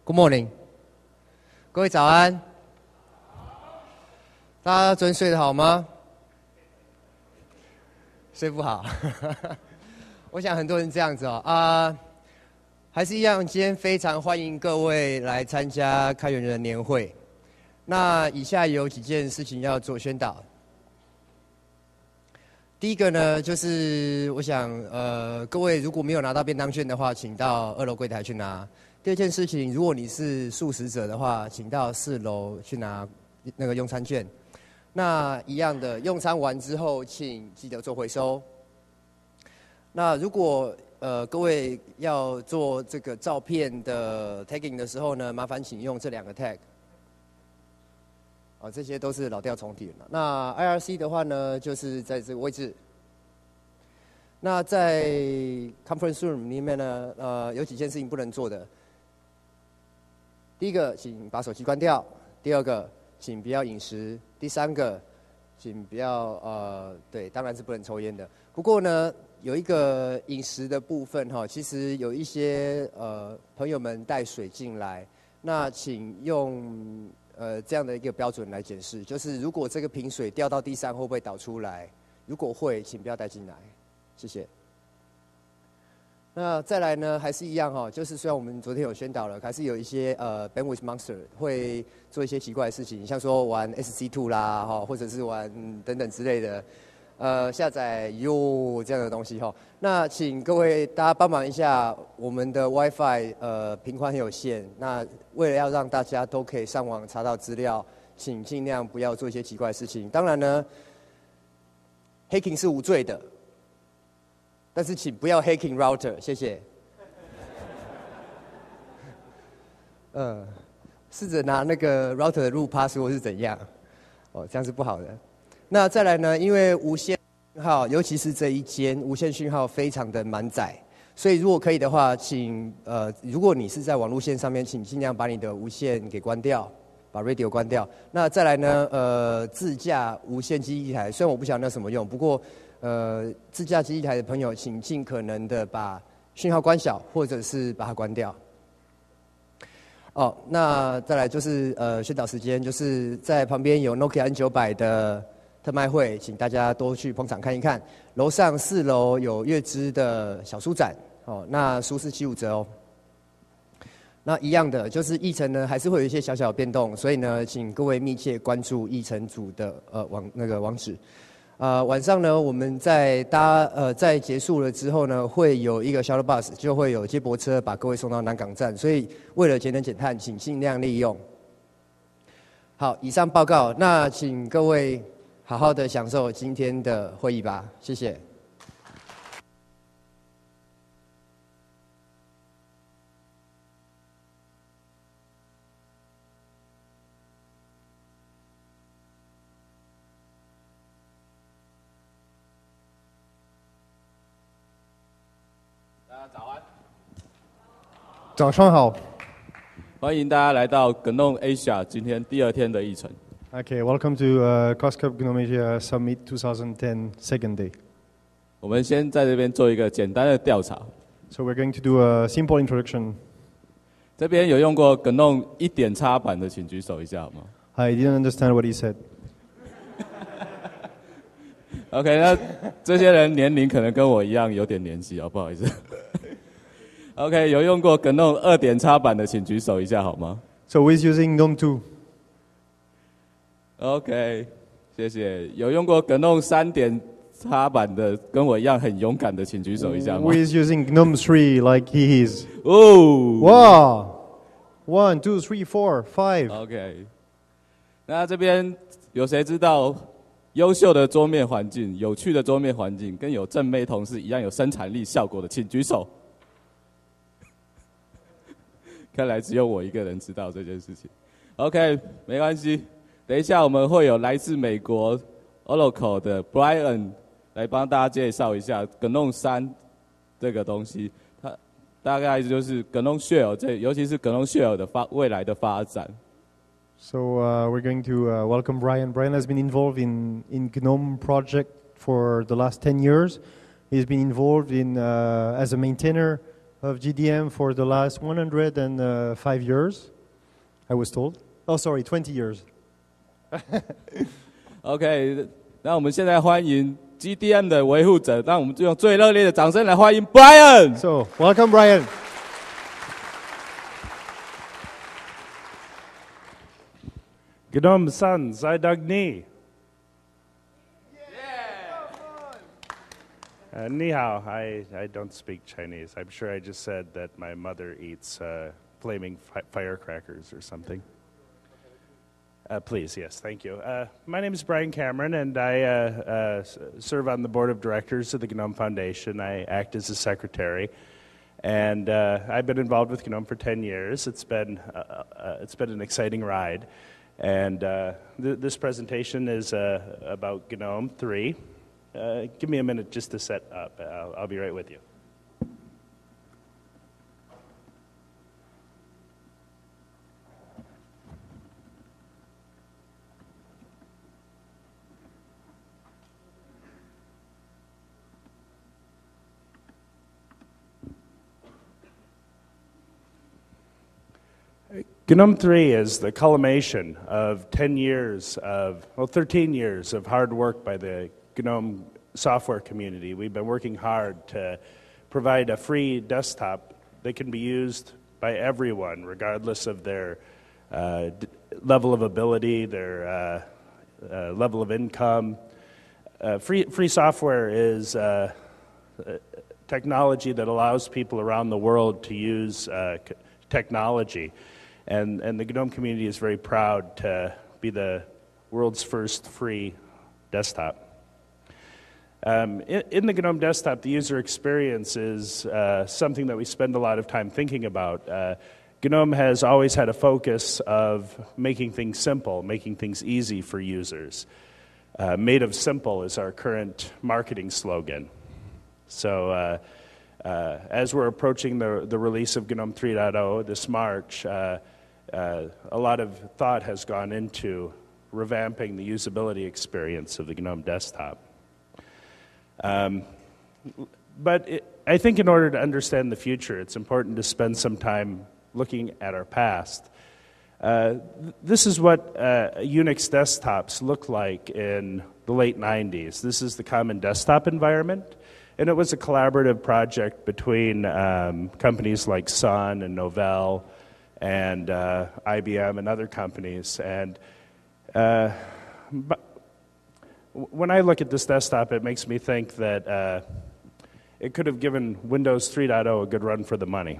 Good morning， 各位早安。大家昨天睡得好吗？睡不好，我想很多人这样子哦还是一样，今天非常欢迎各位来参加开源人的年会。那以下有几件事情要做宣导。第一个呢，就是我想各位如果没有拿到便当券的话，请到2楼柜台去拿。第二件事情，如果你是素食者的话，请到4楼去拿那个用餐券。那一样的，用餐完之后，请记得做回收。那如果各位要做这个照片的 tagging 的时候呢，麻烦请用这2个 tag。这些都是老调重提了。那 IRC 的话呢，就是在这个位置。那在 conference room 里面呢，有几件事情不能做的。第一个，请把手机关掉；第二个，请不要饮食；第三个，请不要对，当然是不能抽烟的。不过呢，有一个饮食的部分其实有一些朋友们带水进来，那请用这样的一个标准来检视，就是如果这个瓶水掉到地上会不会倒出来？如果会，请不要带进来，谢谢。那再来呢，还是一样就是虽然我们昨天有宣导了，还是有一些bandwidth monster 会做一些奇怪的事情，像说玩 SC2 啦或者是玩等等之类的，下载这样的东西那请各位大家帮忙一下，我们的 WiFi 频宽很有限，那为了要让大家都可以上网查到资料，请尽量不要做一些奇怪的事情。当然呢 ，hacking 是无罪的。但是请不要 hacking router， 谢谢。试着拿那个 router 的root password 是怎样？这样是不好的。那再来呢？因为无线讯号，尤其是这一间无线讯号非常的满载，所以如果可以的话，请如果你是在网路线上面，请尽量把你的无线给关掉，把 radio 关掉。那再来呢？自驾无线基地台，虽然我不晓得那有什么用，不过。自驾基地台的朋友，请尽可能的把讯号关小，或者是把它关掉。那再来就是宣导时间，就是在旁边有 Nokia N900 的特卖会，请大家多去捧场看一看。楼上4楼有月之的小书展，那书是75折哦。那一样的，就是议程呢还是会有一些小小的变动，所以呢，请各位密切关注议程组的网址。晚上呢，我们在结束了之后呢，会有一个 shuttle bus， 就会有接驳车把各位送到南港站。所以为了节能减碳，请尽量利用。好，以上报告，那请各位好好的享受今天的会议吧，谢谢。早上好，欢迎大家来到 GNOME.Asia 今天第2天的议程。Okay, welcome to COSCUP GNOME.Asia Summit 2010 second day. 我们先在这边做一个简单的调查。So we're going to do a simple introduction. 这边有用过 GNOME 1点插板的，请举手一下好吗 I didn't understand what he said. OK， 那这些人年龄可能跟我一样有点年纪不好意思。OK， 有用过 GNOME 2点插板的，请举手一下好吗 So who is using GNOME 2? OK， 谢谢。有用过 GNOME 3点插板的，跟我一样很勇敢的，请举手一下吗 Who is using GNOME 3 like he is? 哇 Wow! 1, 2, 3, 4, 5. OK， 那这边有谁知道优秀的桌面环境、有趣的桌面环境，跟有正妹同事一样有生产力效果的，请举手。看来只有我一个人知道这件事情。OK， 没关系。等一下我们会有来自美国 Oracle 的 Brian 来帮大家介绍一下 GNOME 3这个东西。它大概就是 GNOME Shell， 尤其是 GNOME Shell 的未来的发展。So we're going to welcome Brian. Brian has been involved in GNOME project for the last 10 years. He's been involved in as a maintainer of GDM for the last 105 years, I was told. Oh, sorry, 20 years. OK， 那我们现在欢迎 GDM 的维护者，让我们就用最热烈的掌声来欢迎 Brian。So, welcome, Brian. GNOME Sun, Zai Dagni. Ni hao, I don't speak Chinese. I'm sure I just said that my mother eats flaming firecrackers or something. Please, yes, thank you. My name is Brian Cameron, and I serve on the board of directors of the GNOME Foundation. I act as a secretary, and I've been involved with GNOME for 10 years. It's been an exciting ride, and this presentation is about GNOME 3. Give me a minute just to set up. I'll be right with you. GNOME 3 is the culmination of 13 years of hard work by the GNOME software community. We've been working hard to provide a free desktop that can be used by everyone, regardless of their level of ability, their level of income. Free software is technology that allows people around the world to use technology. And the GNOME community is very proud to be the world's first free desktop. In the GNOME Desktop, the user experience is something that we spend a lot of time thinking about. GNOME has always had a focus of making things simple, making things easy for users. Made of simple is our current marketing slogan. So as we're approaching the release of GNOME 3.0 this March, a lot of thought has gone into revamping the usability experience of the GNOME Desktop. But I think in order to understand the future, it's important to spend some time looking at our past. This is what Unix desktops looked like in the late 90s. This is the common desktop environment, and it was a collaborative project between companies like Sun and Novell and IBM and other companies. And when I look at this desktop, it makes me think that it could have given Windows 3.0 a good run for the money.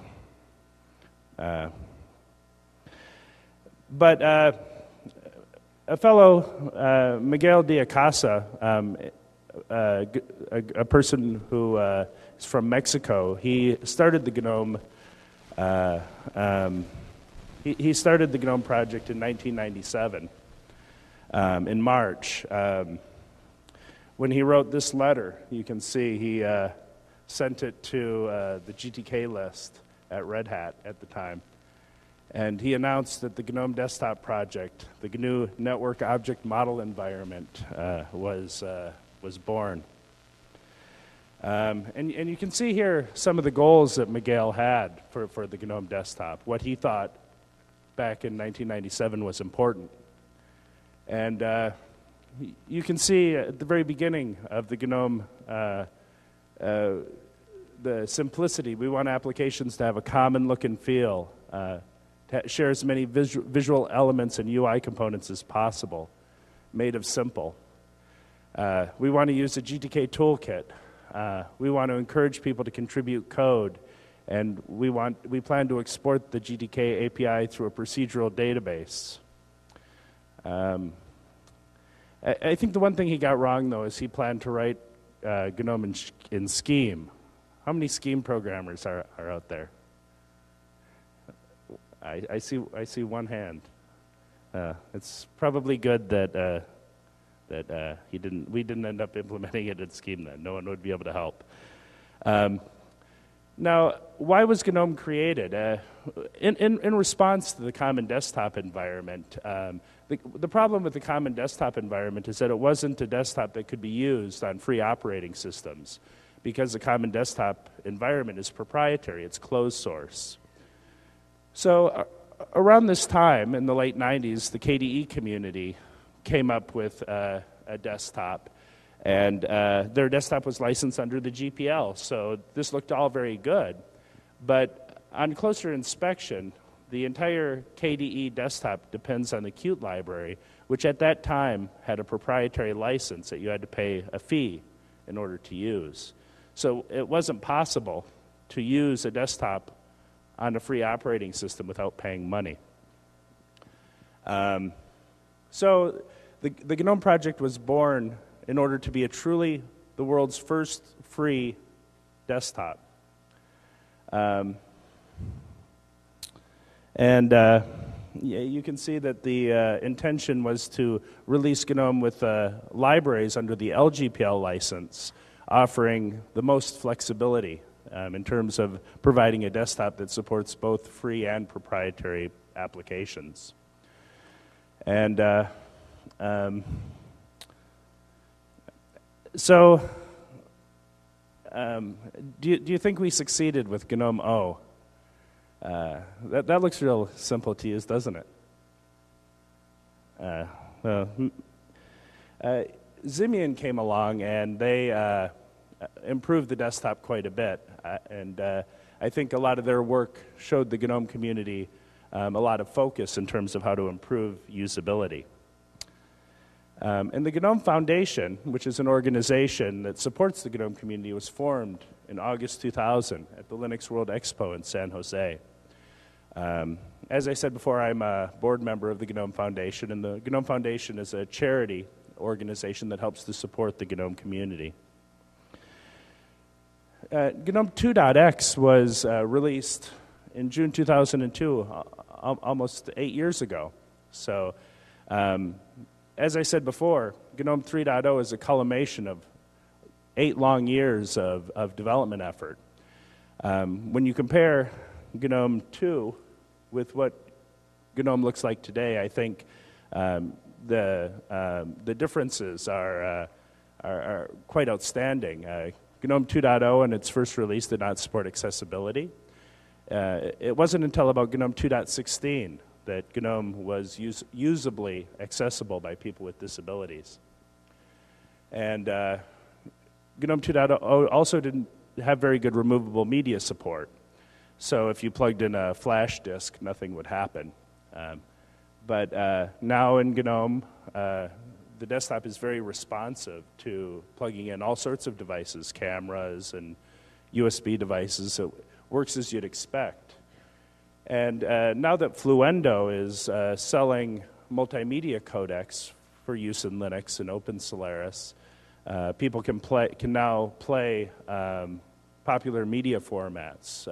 But a fellow, Miguel de Acasa, a person who is from Mexico, he started the GNOME. He started the GNOME project in 1997, in March. When he wrote this letter, you can see he sent it to the GTK list at Red Hat at the time. And he announced that the GNOME Desktop project, the GNU Network Object Model Environment, was born. And you can see here some of the goals that Miguel had for the GNOME Desktop, what he thought back in 1997 was important. And you can see at the very beginning of the GNOME, the simplicity. We want applications to have a common look and feel, to share as many visual elements and UI components as possible, made of simple. We want to use a GTK toolkit. We want to encourage people to contribute code, and we plan to export the GTK API through a procedural database. I think the one thing he got wrong, though, is he planned to write GNOME in Scheme. How many Scheme programmers are out there? I see one hand. It's probably good that we didn't end up implementing it in Scheme then. No one would be able to help. Now, why was GNOME created? In response to the common desktop environment, the problem with the common desktop environment is that it wasn't a desktop that could be used on free operating systems. because the Common Desktop environment is proprietary, it's closed source. So around this time, in the late 90s, the KDE community came up with a desktop, and their desktop was licensed under the GPL, so this looked all very good. But on closer inspection, the entire KDE desktop depends on the Qt library, which at that time had a proprietary license that you had to pay a fee in order to use. So it wasn't possible to use a desktop on a free operating system without paying money. So the GNOME project was born in order to be the world's first free desktop. You can see that the intention was to release GNOME with libraries under the LGPL license, offering the most flexibility in terms of providing a desktop that supports both free and proprietary applications. And do you think we succeeded with GNOME-O? That looks real simple to use, doesn't it? Symbian came along and they improved the desktop quite a bit. I think a lot of their work showed the GNOME community a lot of focus in terms of how to improve usability. And the GNOME Foundation, which is an organization that supports the GNOME community, was formed in August 2000 at the Linux World Expo in San Jose. As I said before, I'm a board member of the GNOME Foundation, and the GNOME Foundation is a charity organization that helps to support the GNOME community. GNOME 2.x was released in June 2002, almost 8 years ago. So, as I said before, GNOME 3.0 is a culmination of 8 long years of development effort. When you compare GNOME 2 with what GNOME looks like today, I think the differences are quite outstanding. GNOME 2.0 in its first release did not support accessibility. It wasn't until about GNOME 2.16 that GNOME was usably accessible by people with disabilities. And GNOME 2.0 also didn't have very good removable media support. So if you plugged in a flash disk, nothing would happen. But now in GNOME, the desktop is very responsive to plugging in all sorts of devices, cameras and USB devices. So it works as you'd expect. And now that Fluendo is selling multimedia codecs for use in Linux and Open Solaris, people can now play popular media formats.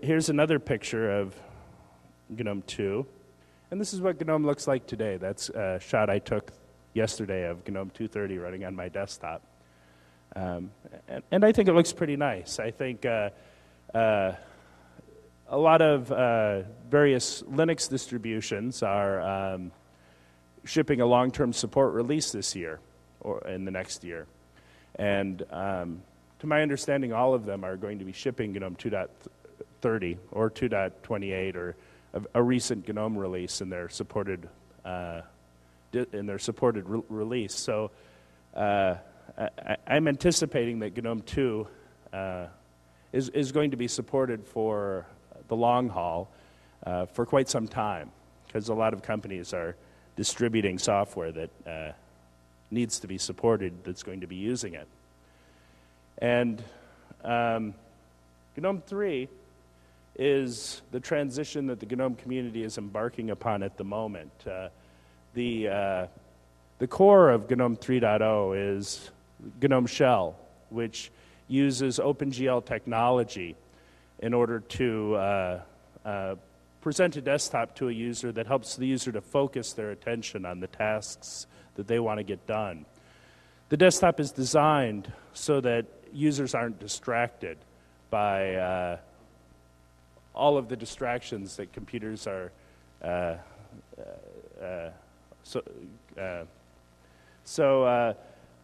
Here's another picture of GNOME 2. And this is what GNOME looks like today. That's a shot I took yesterday of GNOME 2.30 running on my desktop. And I think it looks pretty nice. I think a lot of various Linux distributions are shipping a long-term support release this year or in the next year. And to my understanding, all of them are going to be shipping GNOME 2.30 or 2.28 or a recent GNOME release in their supported release. So I'm anticipating that GNOME 2 is going to be supported for the long haul for quite some time, because a lot of companies are distributing software that needs to be supported that's going to be using it. And GNOME 3 is the transition that the GNOME community is embarking upon at the moment. The core of GNOME 3.0 is GNOME Shell, which uses OpenGL technology in order to present a desktop to a user that helps the user to focus their attention on the tasks that they want to get done. The desktop is designed so that users aren't distracted by all of the distractions that computers are So,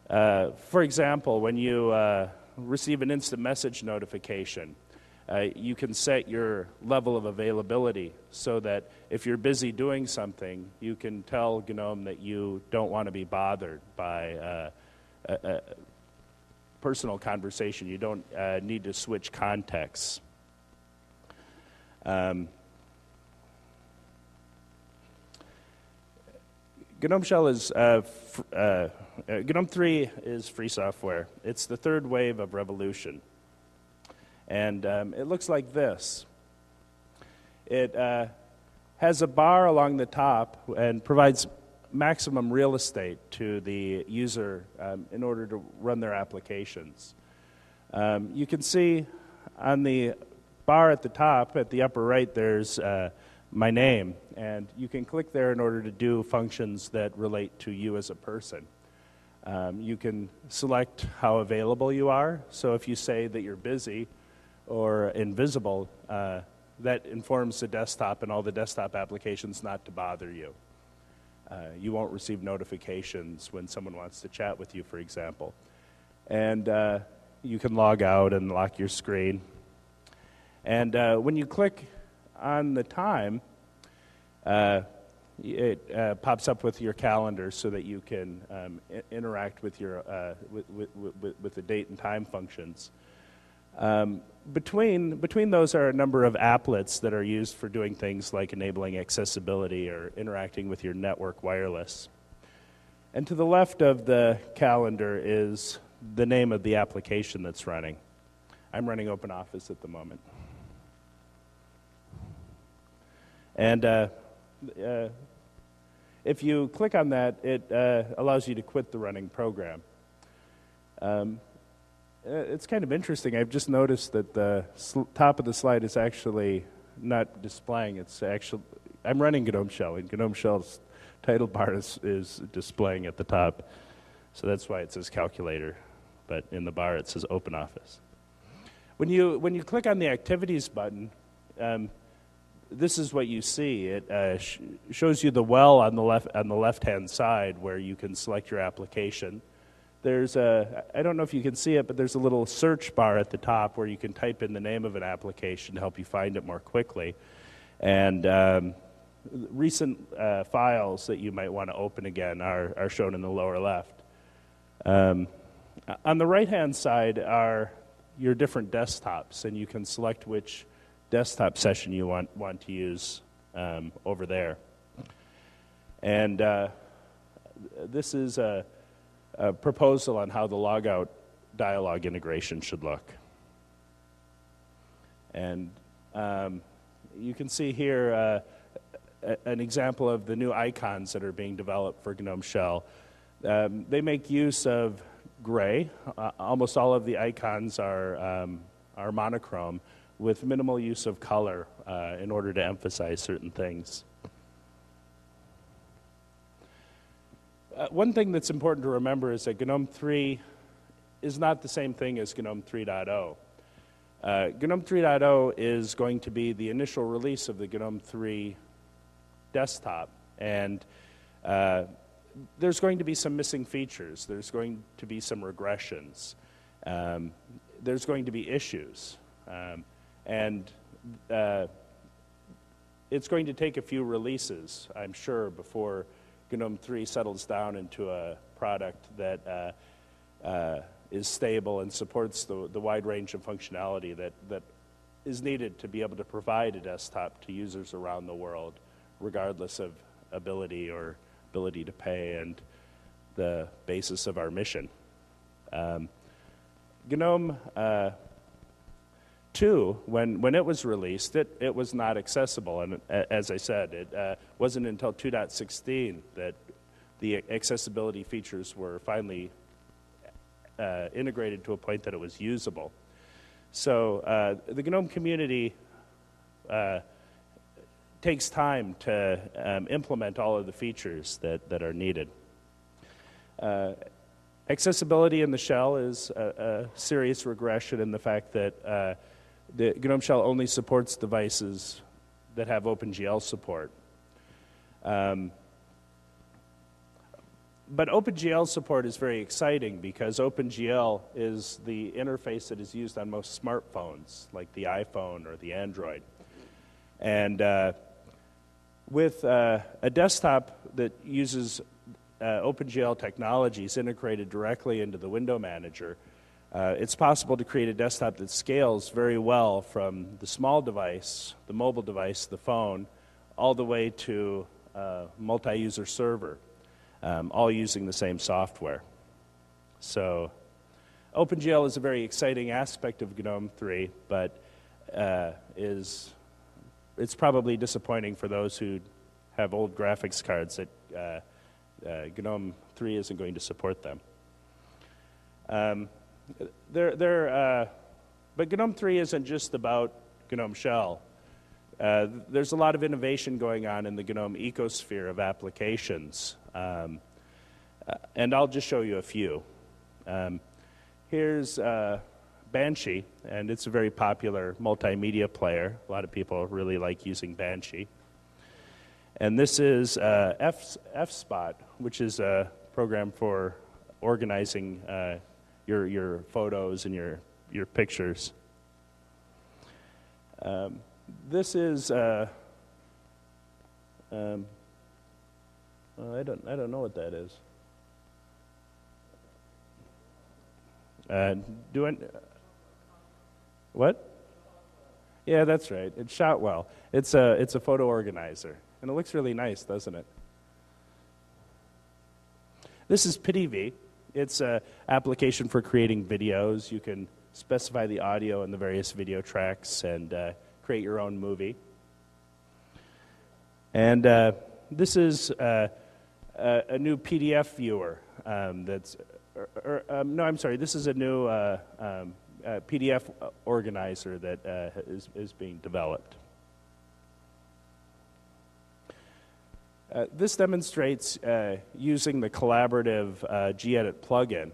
for example, when you receive an instant message notification, you can set your level of availability so that if you're busy doing something, you can tell GNOME that you don't want to be bothered by a personal conversation. You don't need to switch contexts. GNOME Shell is, GNOME 3 is free software. It's the third wave of revolution. And it looks like this. It has a bar along the top and provides maximum real estate to the user in order to run their applications. You can see on the bar at the top, at the upper right, there's my name, and you can click there in order to do functions that relate to you as a person. You can select how available you are, so if you say that you're busy or invisible, that informs the desktop and all the desktop applications not to bother you. You won't receive notifications when someone wants to chat with you, for example. And you can log out and lock your screen. And when you click on the time, it pops up with your calendar so that you can interact with your with the date and time functions. Between those are a number of applets that are used for doing things like enabling accessibility or interacting with your network wireless. And to the left of the calendar is the name of the application that's running. I'm running OpenOffice at the moment. And if you click on that, it allows you to quit the running program. It's kind of interesting. I've just noticed that the top of the slide is actually not displaying. It's actually, I'm running GNOME Shell, and GNOME Shell's title bar is displaying at the top. So that's why it says calculator, but in the bar it says OpenOffice. When you click on the activities button, this is what you see. It shows you the well on the left-hand side where you can select your application. There's I don't know if you can see it, but there's a little search bar at the top where you can type in the name of an application to help you find it more quickly. And recent files that you might want to open again are shown in the lower left. On the right-hand side are your different desktops, and you can select which desktop session you want to use over there. And this is a proposal on how the logout dialog integration should look. And you can see here an example of the new icons that are being developed for GNOME Shell. They make use of gray. Almost all of the icons are monochrome with minimal use of color in order to emphasize certain things. One thing that's important to remember is that GNOME 3 is not the same thing as GNOME 3.0. GNOME 3.0 is going to be the initial release of the GNOME 3 desktop, and there's going to be some missing features. There's going to be some regressions. There's going to be issues. And it's going to take a few releases, I'm sure, before GNOME 3 settles down into a product that is stable and supports the wide range of functionality that is needed to be able to provide a desktop to users around the world, regardless of ability or ability to pay and the basis of our mission. GNOME 2, when it was released, it was not accessible, and as I said, it wasn't until 2.16 that the accessibility features were finally integrated to a point that it was usable. So the GNOME community takes time to implement all of the features that are needed. Accessibility in the shell is a serious regression in the fact that the GNOME Shell only supports devices that have OpenGL support. But OpenGL support is very exciting because OpenGL is the interface that is used on most smartphones, like the iPhone or the Android. And with a desktop that uses OpenGL technologies integrated directly into the window manager, it's possible to create a desktop that scales very well from the small device, the mobile device, the phone, all the way to multi-user server, all using the same software. So OpenGL is a very exciting aspect of GNOME 3, but it's probably disappointing for those who have old graphics cards that GNOME 3 isn't going to support them. But GNOME 3 isn't just about GNOME Shell. There's a lot of innovation going on in the GNOME ecosphere of applications. And I'll just show you a few. Here's Banshee, and it's a very popular multimedia player. A lot of people really like using Banshee. And this is FSpot, which is a program for organizing your photos and your pictures. This is I don't know what that is. What? Yeah, that's right. It shot well. It's a photo organizer, and it looks really nice, doesn't it? This is PityV. It's an application for creating videos. You can specify the audio and the various video tracks and create your own movie. And this is a new PDF viewer that's... no, I'm sorry. This is a new PDF organizer that is being developed. This demonstrates using the collaborative gedit plugin.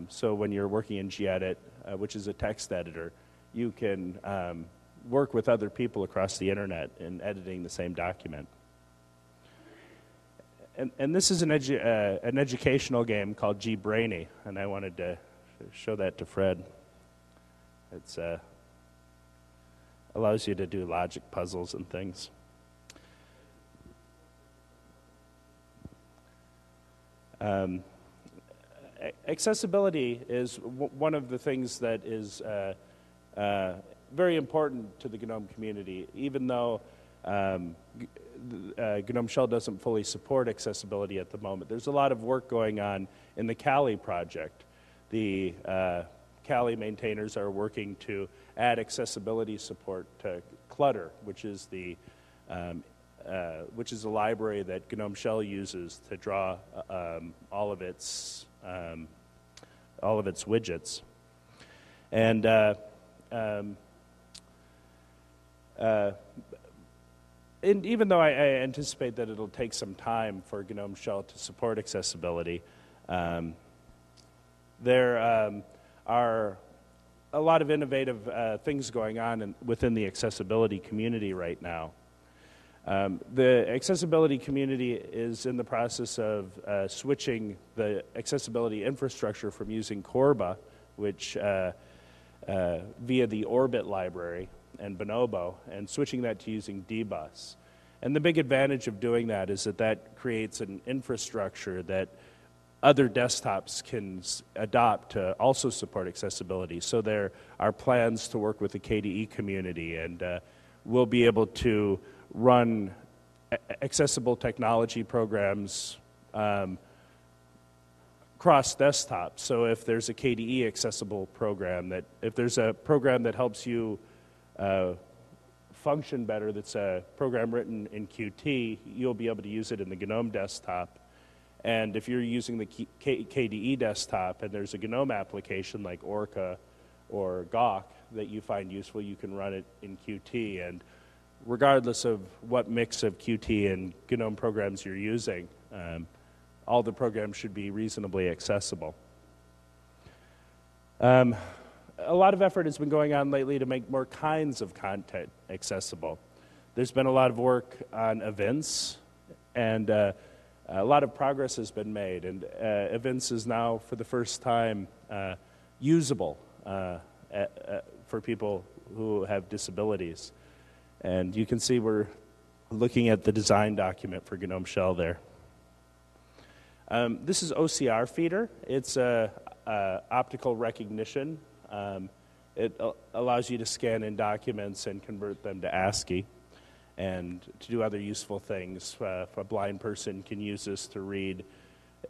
So when you're working in gedit, which is a text editor, you can work with other people across the internet in editing the same document. And this is an educational game called GBrainy, and I wanted to show that to Fred. It's allows you to do logic puzzles and things. Accessibility is one of the things that is very important to the GNOME community, even though GNOME Shell doesn't fully support accessibility at the moment. There's a lot of work going on in the Kali project. The Kali maintainers are working to add accessibility support to Clutter, which is the library that GNOME Shell uses to draw all of its widgets. And and even though I anticipate that it'll take some time for GNOME Shell to support accessibility, there are a lot of innovative things going on within the accessibility community right now. The accessibility community is in the process of switching the accessibility infrastructure from using Corba, which via the Orbit library and Bonobo, and switching that to using dbus. And the big advantage of doing that is that that creates an infrastructure that other desktops can adopt to also support accessibility. So there are plans to work with the KDE community, and we'll be able to run accessible technology programs cross desktop. So if there's a KDE accessible program, if there's a program that helps you function better, that's a program written in Qt, you'll be able to use it in the GNOME desktop. And if you're using the KDE desktop and there's a GNOME application like Orca or Gawk that you find useful, you can run it in Qt. And regardless of what mix of Qt and GNOME programs you're using, all the programs should be reasonably accessible. A lot of effort has been going on lately to make more kinds of content accessible. There's been a lot of work on events, and a lot of progress has been made, and Events is now, for the first time, usable for people who have disabilities. And you can see we're looking at the design document for GNOME Shell there. This is Ocr Feeder. It's optical recognition. It allows you to scan in documents and convert them to ASCII and to do other useful things. If a blind person can use this to read,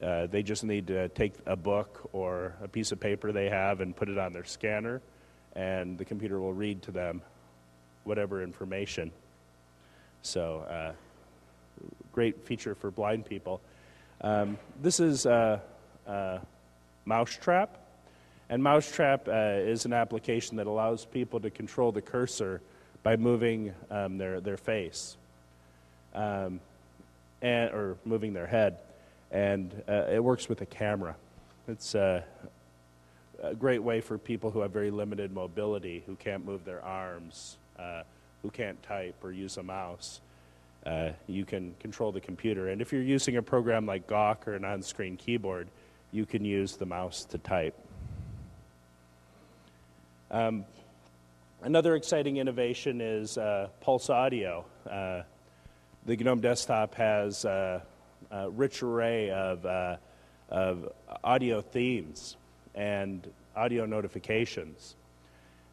they just need to take a book or a piece of paper they have and put it on their scanner, and the computer will read to them whatever information. So, great feature for blind people. This is Mousetrap. And Mousetrap is an application that allows people to control the cursor by moving their face or moving their head. And it works with a camera. It's a great way for people who have very limited mobility, who can't move their arms, who can't type or use a mouse. You can control the computer. And if you're using a program like Ocr or an on-screen keyboard, you can use the mouse to type. Another exciting innovation is Pulseaudio. The GNOME Desktop has a rich array of audio themes and audio notifications.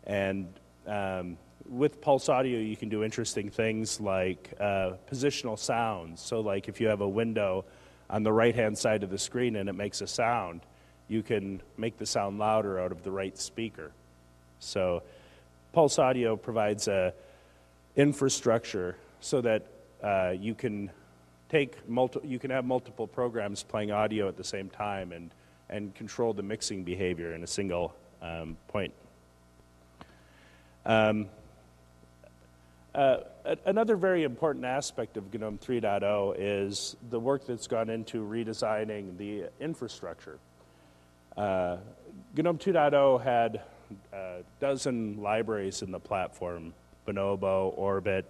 And with Pulseaudio, you can do interesting things like positional sounds. So like if you have a window on the right-hand side of the screen and it makes a sound, you can make the sound louder out of the right speaker. So Pulseaudio provides a infrastructure so that you can have multiple programs playing audio at the same time and control the mixing behavior in a single point. Another very important aspect of GNOME 3.0 is the work that's gone into redesigning the infrastructure. GNOME 2.0 had a dozen libraries in the platform: Bonobo, Orbit,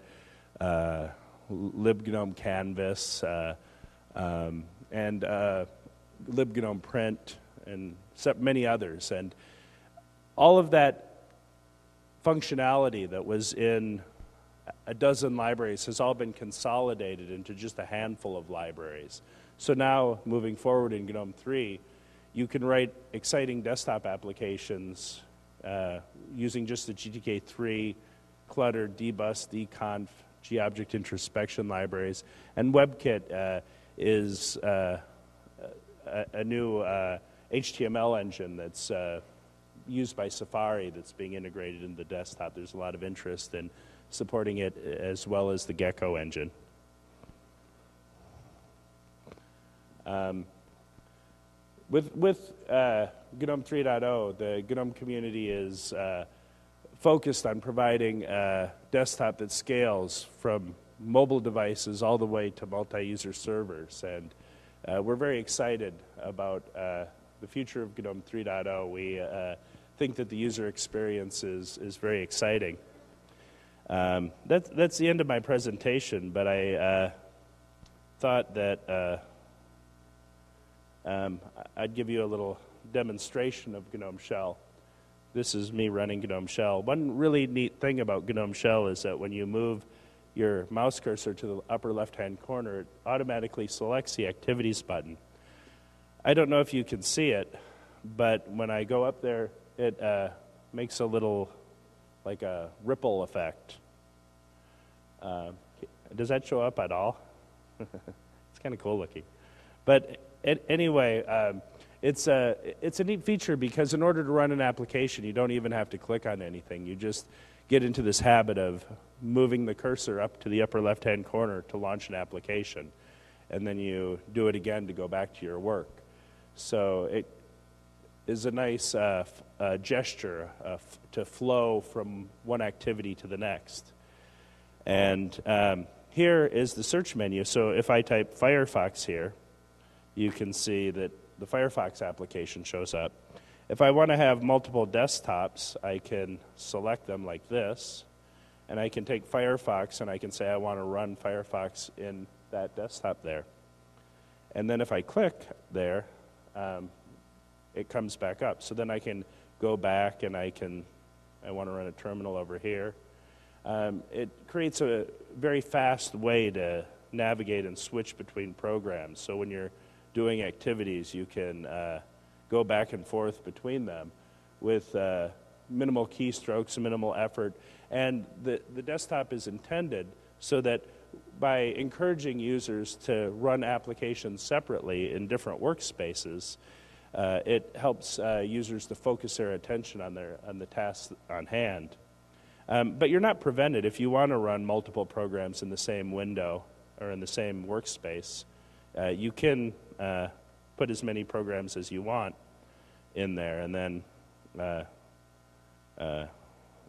libgnome Canvas, and libgnome Print, and many others. And all of that functionality that was in a dozen libraries has all been consolidated into just a handful of libraries. So now, moving forward in GNOME 3, you can write exciting desktop applications using just the GTK3, Clutter, dbus, Dconf, G-object introspection libraries. And WebKit is a new HTML engine that's used by Safari that's being integrated in the desktop. There's a lot of interest in supporting it, as well as the Gecko engine. With GNOME 3.0, the GNOME community is focused on providing a desktop that scales from mobile devices all the way to multi-user servers. And we're very excited about the future of GNOME 3.0. We think that the user experience is very exciting. That's the end of my presentation, but I thought that I'd give you a little demonstration of GNOME Shell. This is me running GNOME Shell. One really neat thing about GNOME Shell is that when you move your mouse cursor to the upper left-hand corner, it automatically selects the Activities button. I don't know if you can see it, but when I go up there, it makes a little, like a ripple effect. Does that show up at all? It's kind of cool looking. But anyway, it's a neat feature because in order to run an application, you don't even have to click on anything. You just get into this habit of moving the cursor up to the upper left-hand corner to launch an application. And then you do it again to go back to your work. So it is a nice gesture to flow from one activity to the next. And here is the search menu. So if I type Firefox here, you can see that the Firefox application shows up. If I want to have multiple desktops, I can select them like this, and I can take Firefox and I can say I want to run Firefox in that desktop there. And then if I click there, it comes back up. So then I can go back and I want to run a terminal over here. It creates a very fast way to navigate and switch between programs. So when you're doing activities, you can go back and forth between them with minimal keystrokes, minimal effort. And the desktop is intended so that by encouraging users to run applications separately in different workspaces, it helps users to focus their attention on the tasks on hand. But you're not prevented. If you want to run multiple programs in the same window or in the same workspace, you can put as many programs as you want in there, and then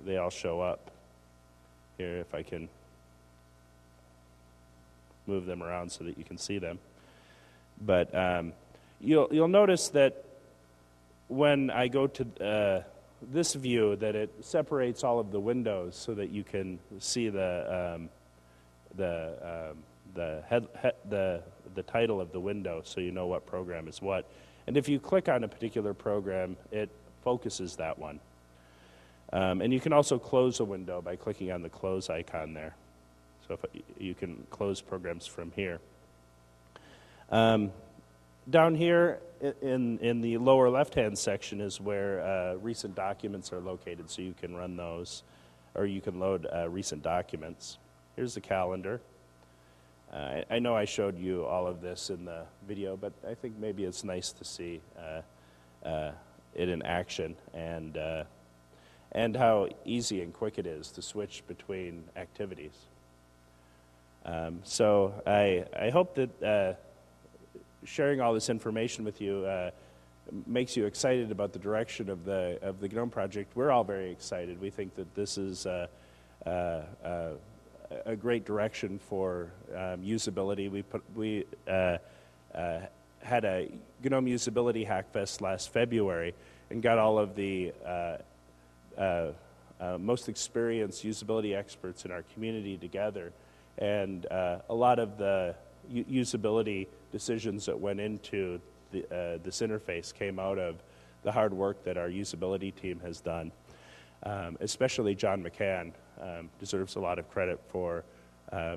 they all show up. Here, if I can move them around so that you can see them. But you'll notice that when I go to this view, that it separates all of the windows so that you can see the title of the window, so you know what program is what. And if you click on a particular program, it focuses that one. And you can also close a window by clicking on the close icon there. So you can close programs from here. Down here in the lower left-hand section is where recent documents are located, so you can run those, or you can load recent documents. Here's the calendar. I know I showed you all of this in the video, but I think maybe it's nice to see it in action, and how easy and quick it is to switch between activities. So I hope that sharing all this information with you makes you excited about the direction of the GNOME project. We're all very excited. We think that this is a great direction for usability. We had a GNOME Usability Hackfest last February and got all of the most experienced usability experts in our community together. And a lot of the usability decisions that went into this interface came out of the hard work that our usability team has done. Especially John McCann deserves a lot of credit for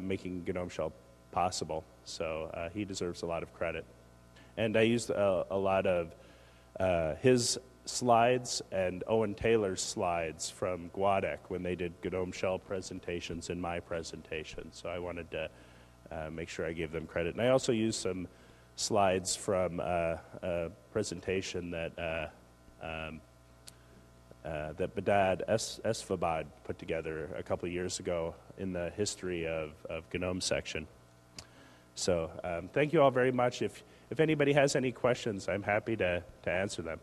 making GNOME Shell possible. So he deserves a lot of credit. And I used a lot of his slides and Owen Taylor's slides from GWADEC when they did GNOME Shell presentations in my presentation. So I wanted to make sure I gave them credit. And I also used some slides from a presentation that that Badad Esfabad put together a couple of years ago in the history of GNOME section. So thank you all very much. If anybody has any questions, I'm happy to answer them.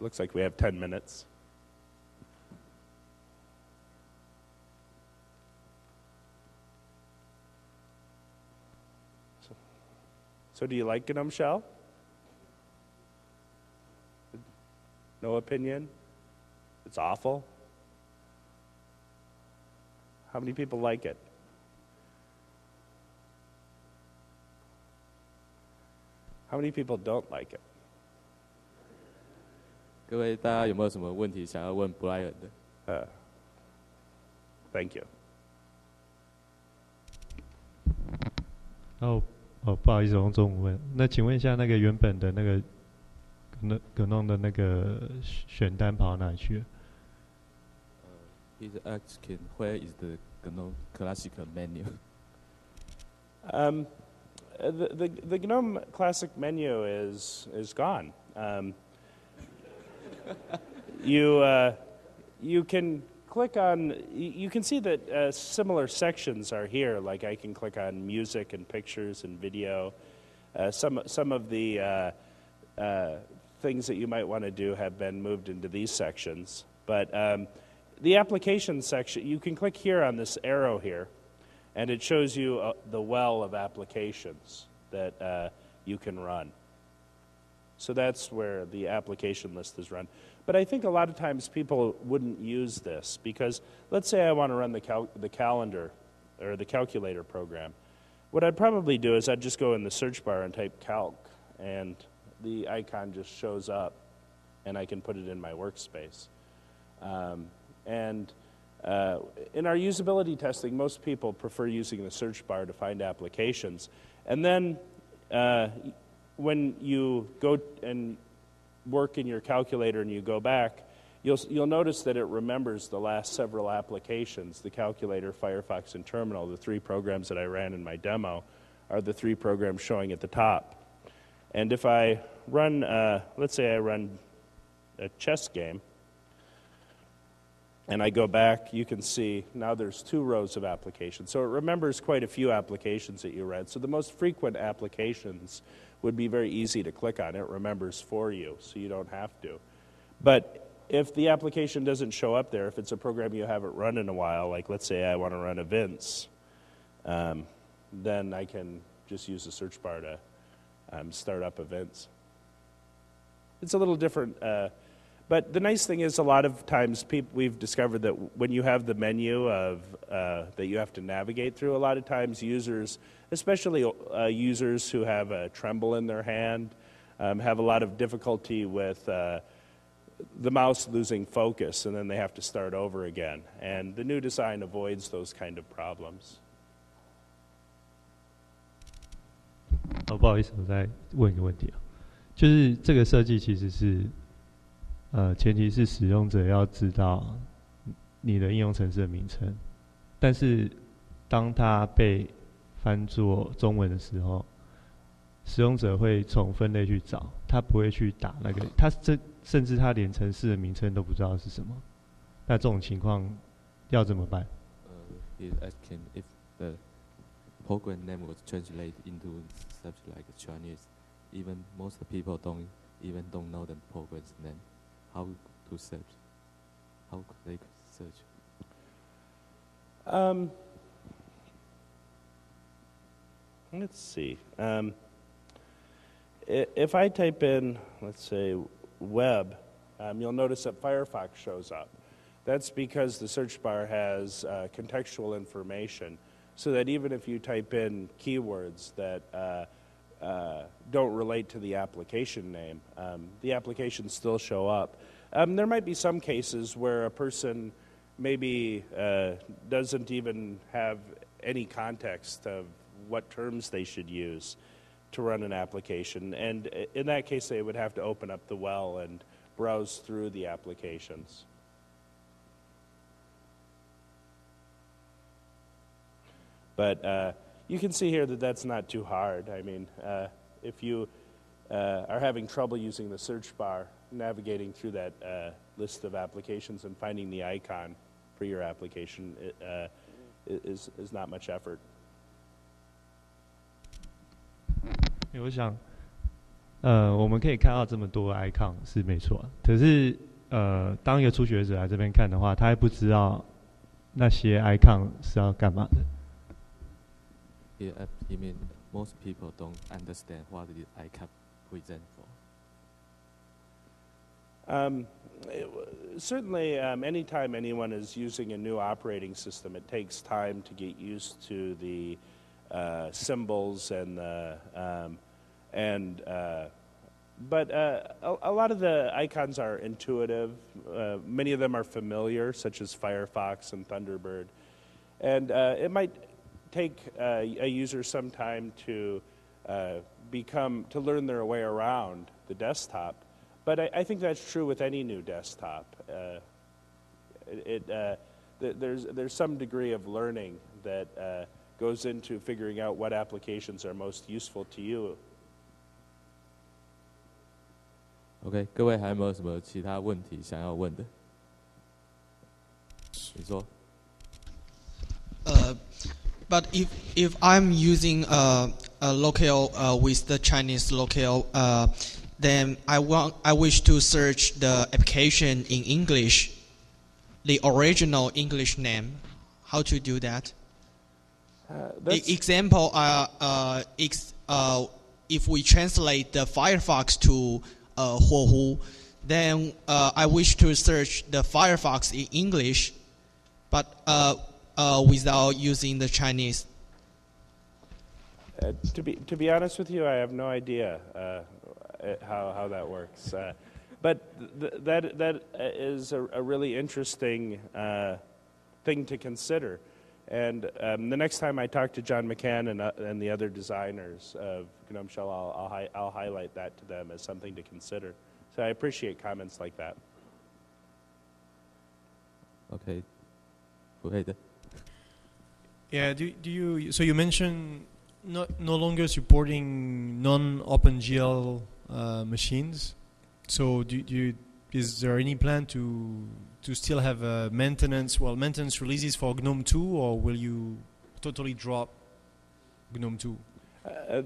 Looks like we have 10 minutes. So do you like GNOME Shell? No opinion? It's awful? How many people like it? How many people don't like it? 各位大家有没有什么问题想要问 Brian 的？ Thank you. 不好意思，我用中文问。那请问一下，那个原本的那个GNOME的那个选单跑到哪里去了？He's asking where is the GNOME classical menu? The GNOME classic menu is gone. You can click on. You can see that similar sections are here. Like I can click on music and pictures and video. Some of the things that you might want to do have been moved into these sections. But the application section, you can click here on this arrow here, and it shows you the well of applications that you can run. So that's where the application list is run. But I think a lot of times people wouldn't use this because let's say I want to run the calendar or the calculator program. What I'd probably do is I'd just go in the search bar and type calc, and the icon just shows up, and I can put it in my workspace. In our usability testing, most people prefer using the search bar to find applications. And then when you go and work in your calculator and you go back, you'll notice that it remembers the last several applications. The calculator, Firefox, and Terminal, the 3 programs that I ran in my demo, are the 3 programs showing at the top. And if I run, let's say I run a chess game, and I go back, you can see now there's 2 rows of applications. So it remembers quite a few applications that you read. So the most frequent applications would be very easy to click on. It remembers for you, so you don't have to. But if the application doesn't show up there, if it's a program you haven't run in a while, like let's say I want to run events, then I can just use the search bar to start up events. It's a little different. But the nice thing is a lot of times we've discovered that when you have the menu of that you have to navigate through, a lot of times users, especially users who have a tremble in their hand, have a lot of difficulty with the mouse losing focus, and then they have to start over again. And the new design avoids those kind of problems. 不好意思，我再问一个问题啊，就是这个设计其实是，前提是使用者要知道你的应用程式的名称，但是当它被翻作中文的时候，使用者会从分类去找，他不会去打那个，甚至他连程式的名称都不知道是什么。那这种情况要怎么办？He's asking if the program name was translated into such like Chinese, even most people don't know the program's name. How to search? How could they search? Let's see. If I type in, let's say, web, you'll notice that Firefox shows up. That's because the search bar has contextual information, so that even if you type in keywords that don't relate to the application name, the applications still show up. There might be some cases where a person maybe doesn't even have any context of what terms they should use to run an application, and in that case they would have to open up the well and browse through the applications. But you can see here that that's not too hard. I mean, if you are having trouble using the search bar, navigating through that list of applications and finding the icon for your application is not much effort. 我想，我们可以看到这么多 icon 是没错，可是当一个初学者来这边看的话，他还不知道那些 icon 是要干嘛的。He mean most people don't understand what the icon present for. Certainly, anytime anyone is using a new operating system, it takes time to get used to the symbols and the but a lot of the icons are intuitive. Many of them are familiar, such as Firefox and Thunderbird, and it might take a user some time to learn their way around the desktop. But I think that's true with any new desktop. There's some degree of learning that goes into figuring out what applications are most useful to you. OK， 各位还有没有什么其他问题想要问的？你说。But if I'm using a locale with the Chinese locale, then I wish to search the application in English, the original English name. How to do that? Example, if we translate the Firefox to Huohu, then I wish to search the Firefox in English, but without using the Chinese? To be honest with you, I have no idea how that works. But that is a really interesting thing to consider. And the next time I talk to John McCann and the other designers of GNOME Shell, I'll highlight that to them as something to consider. So I appreciate comments like that. Okay. Go ahead. Yeah. Do you? So you mentioned no longer supporting non-OpenGL machines. So is there any plan to still have maintenance releases for GNOME 2, or will you totally drop GNOME 2?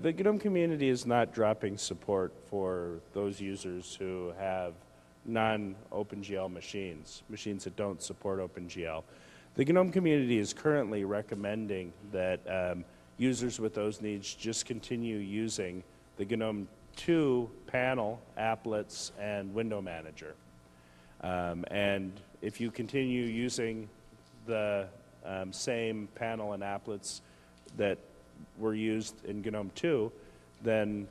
The GNOME community is not dropping support for those users who have non-OpenGL machines that don't support OpenGL. The GNOME community is currently recommending that users with those needs just continue using the GNOME 2 panel, applets, and window manager. And if you continue using the same panel and applets that were used in GNOME 2, then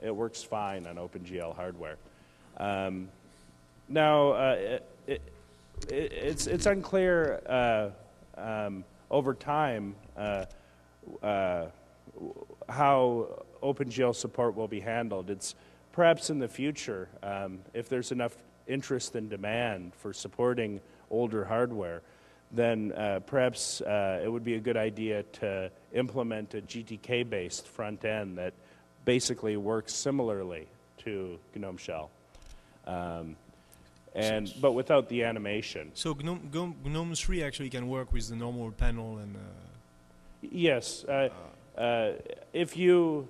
it works fine on OpenGL hardware. Now, it's unclear over time how OpenGL support will be handled. It's perhaps in the future, if there's enough interest and demand for supporting older hardware, then perhaps it would be a good idea to implement a GTK-based front end that basically works similarly to GNOME Shell, but without the animation. So GNOME 3 actually can work with the normal panel and. Yes, if you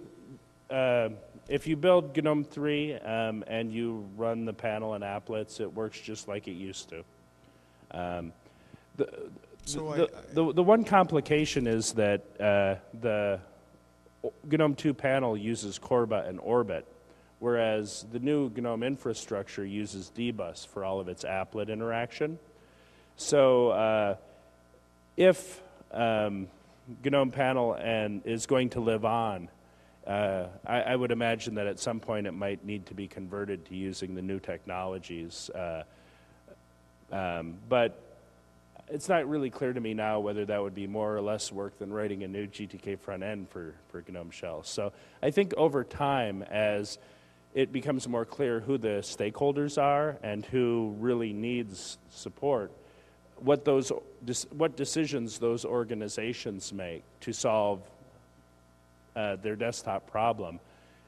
build GNOME 3 and you run the panel and applets, it works just like it used to. The one complication is that the GNOME 2 panel uses Corba and Orbit, whereas the new GNOME infrastructure uses dbus for all of its applet interaction. So if GNOME panel is going to live on, I would imagine that at some point it might need to be converted to using the new technologies. But it's not really clear to me now whether that would be more or less work than writing a new GTK front end for GNOME Shell. So I think over time, as it becomes more clear who the stakeholders are and who really needs support, what decisions those organizations make to solve their desktop problem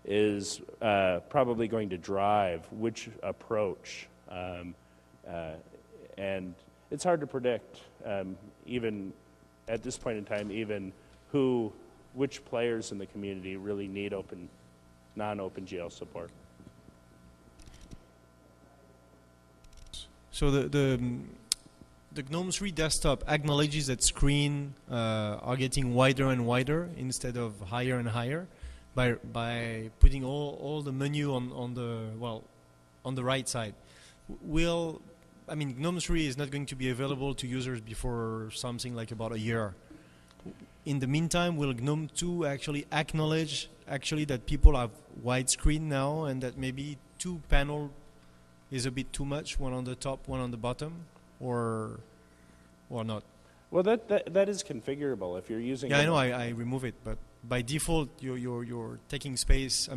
is probably going to drive which approach. And it's hard to predict, even at this point in time, even which players in the community really need non-OpenGL support. So the GNOME 3 desktop acknowledges that screens are getting wider and wider instead of higher and higher by putting all the menu on the right side. GNOME 3 is not going to be available to users before something like about a year. In the meantime, will GNOME 2 actually acknowledge that people have widescreen now and that maybe two panel is a bit too much, one on the top, one on the bottom, or not? Well, that is configurable if you're using. Yeah, I know. I remove it, but by default, you're taking space.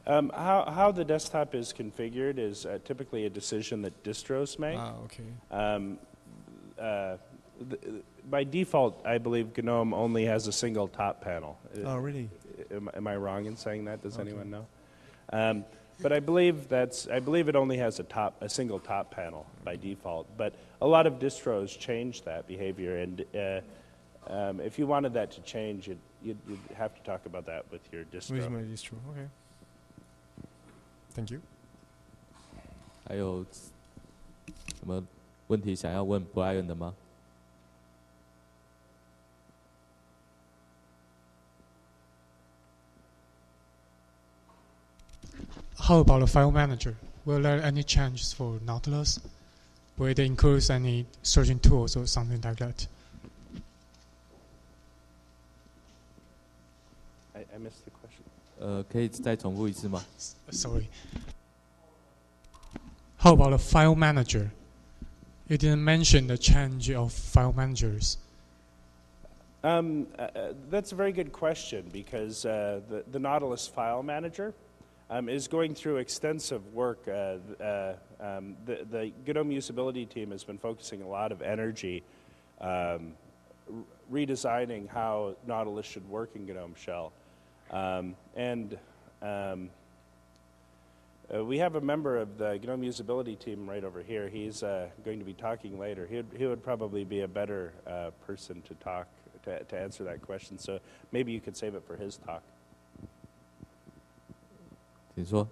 How the desktop is configured is typically a decision that distros make. Okay. By default, I believe GNOME only has a single top panel. Oh, really? Am I wrong in saying that? Does anyone know? But I believe it only has a single top panel by default. But a lot of distros change that behavior, and if you wanted that to change, you'd have to talk about that with your distro. With my distro, okay. Thank you. 还有什么问题想要问 Brian 的吗？ How about the file manager? Will there any changes for Nautilus? Will it include any searching tools or something like that? missed the question. 可以再重复一次吗？ Sorry. How about the file manager? You didn't mention the change of file managers. That's a very good question because the Nautilus file manager is going through extensive work. The GNOME usability team has been focusing a lot of energy redesigning how Nautilus should work in GNOME Shell. We have a member of the GNOME usability team right over here. He's going to be talking later. He would probably be a better person to talk to answer that question. So maybe you could save it for his talk. 请说。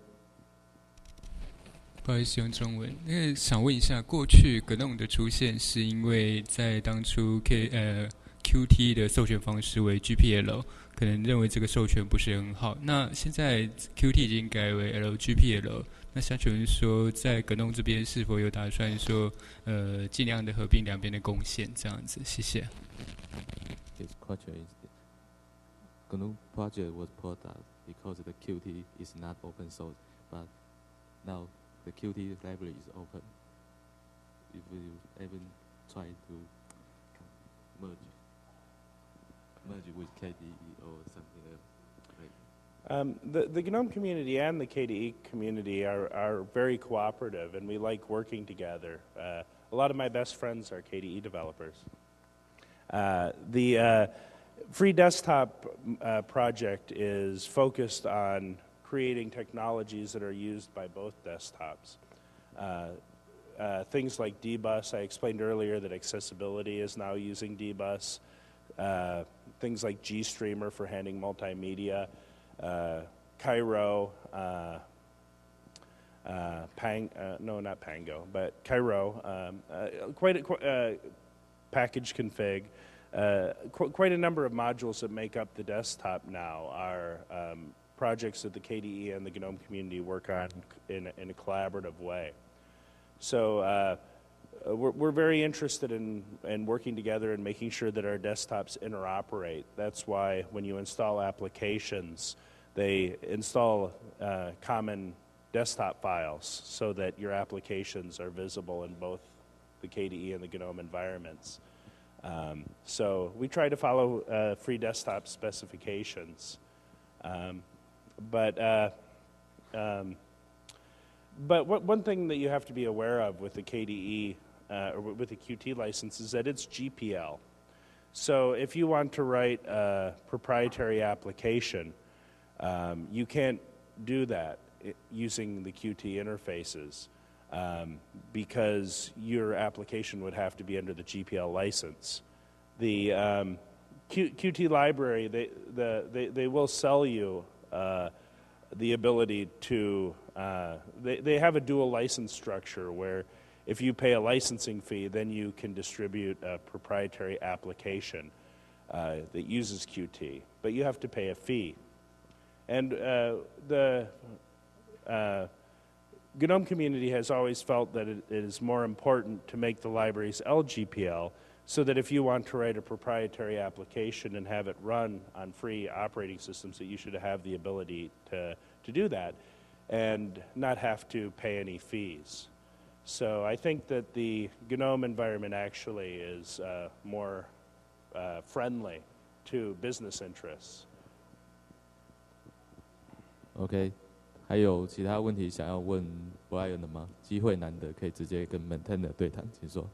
不好意思，用中文。因为想问一下，过去 GNOME 的出现是因为在当初 QT 的授权方式为 GPL， 可能认为这个授权不是很好。那现在 QT 已经改为 LGPL， 那想请问说，在 GNOME 这边是否有打算说，尽量的合并两边的贡献这样子？谢谢。His question is GNOME project was brought up because the Qt is not open source, but now the Qt library is open. If you even try to merge with KDE or something else. The GNOME community and the KDE community are very cooperative, and we like working together. A lot of my best friends are KDE developers. The Free Desktop project is focused on creating technologies that are used by both desktops. Things like dbus, I explained earlier that accessibility is now using dbus. Things like GStreamer for handling multimedia, Cairo, not Pango, but Cairo, package config. Quite a number of modules that make up the desktop now are projects that the KDE and the GNOME community work on in a collaborative way. So we're very interested in working together and making sure that our desktops interoperate. That's why when you install applications, they install common desktop files so that your applications are visible in both the KDE and the GNOME environments. So we try to follow free desktop specifications. But one thing that you have to be aware of with the KDE or with the Qt license is that it's GPL. So if you want to write a proprietary application, you can't do that using the Qt interfaces because your application would have to be under the GPL license. The Qt library, they will sell you the ability to, they have a dual license structure where if you pay a licensing fee, then you can distribute a proprietary application that uses Qt, but you have to pay a fee. And the GNOME community has always felt that it is more important to make the libraries LGPL so that if you want to write a proprietary application and have it run on free operating systems, that you should have the ability to do that and not have to pay any fees. So I think that the GNOME environment actually is more friendly to business interests. OK， 还有其他问題想要問 Brian 的嗎？機會難得，可以直接跟 maintainer 對談，請說。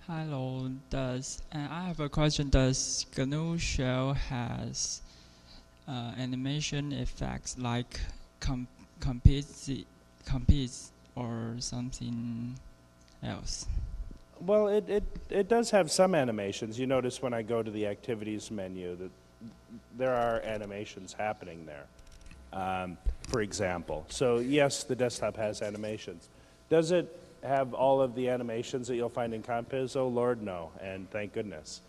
Hello. I have a question. Does GNOME Shell has animation effects like competes or something else? Well, it does have some animations. You notice when I go to the activities menu that there are animations happening there, for example. So yes, the desktop has animations. Does it have all of the animations that you'll find in Compiz? Oh, Lord, no, and thank goodness.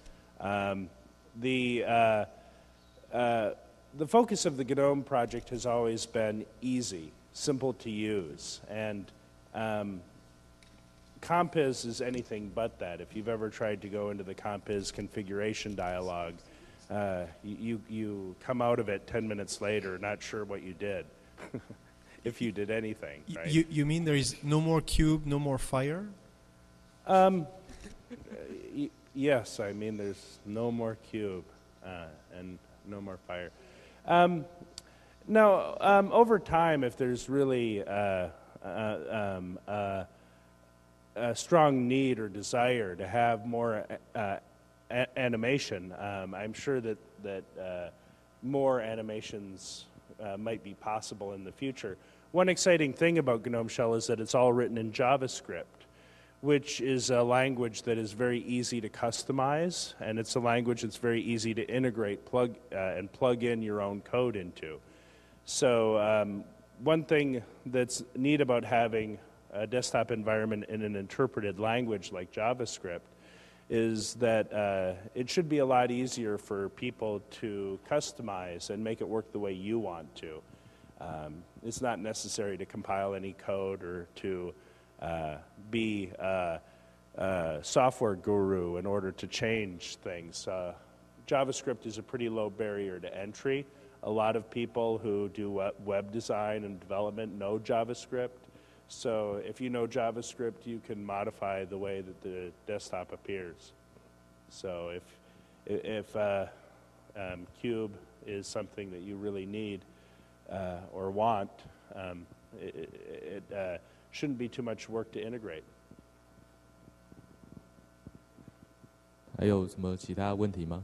The focus of the GNOME project has always been easy, simple to use, and Compiz is anything but that. If you've ever tried to go into the Compiz configuration dialog, you come out of it 10 minutes later not sure what you did, if you did anything, right? You mean there is no more cube, no more fire? Yes, I mean there's no more cube and no more fire. Now, over time, if there's really a strong need or desire to have more animation, I'm sure that more animations might be possible in the future. One exciting thing about GNOME Shell is that it's all written in JavaScript, which is a language that is very easy to customize, and it's a language that's very easy to integrate, and plug in your own code into. So one thing that's neat about having a desktop environment in an interpreted language like JavaScript is that it should be a lot easier for people to customize and make it work the way you want to. It's not necessary to compile any code or to be a software guru in order to change things. JavaScript is a pretty low barrier to entry. A lot of people who do web design and development know JavaScript. So if you know JavaScript, you can modify the way that the desktop appears. So if Cube is something that you really need or want, it shouldn't be too much work to integrate. 还有什么其他问题吗？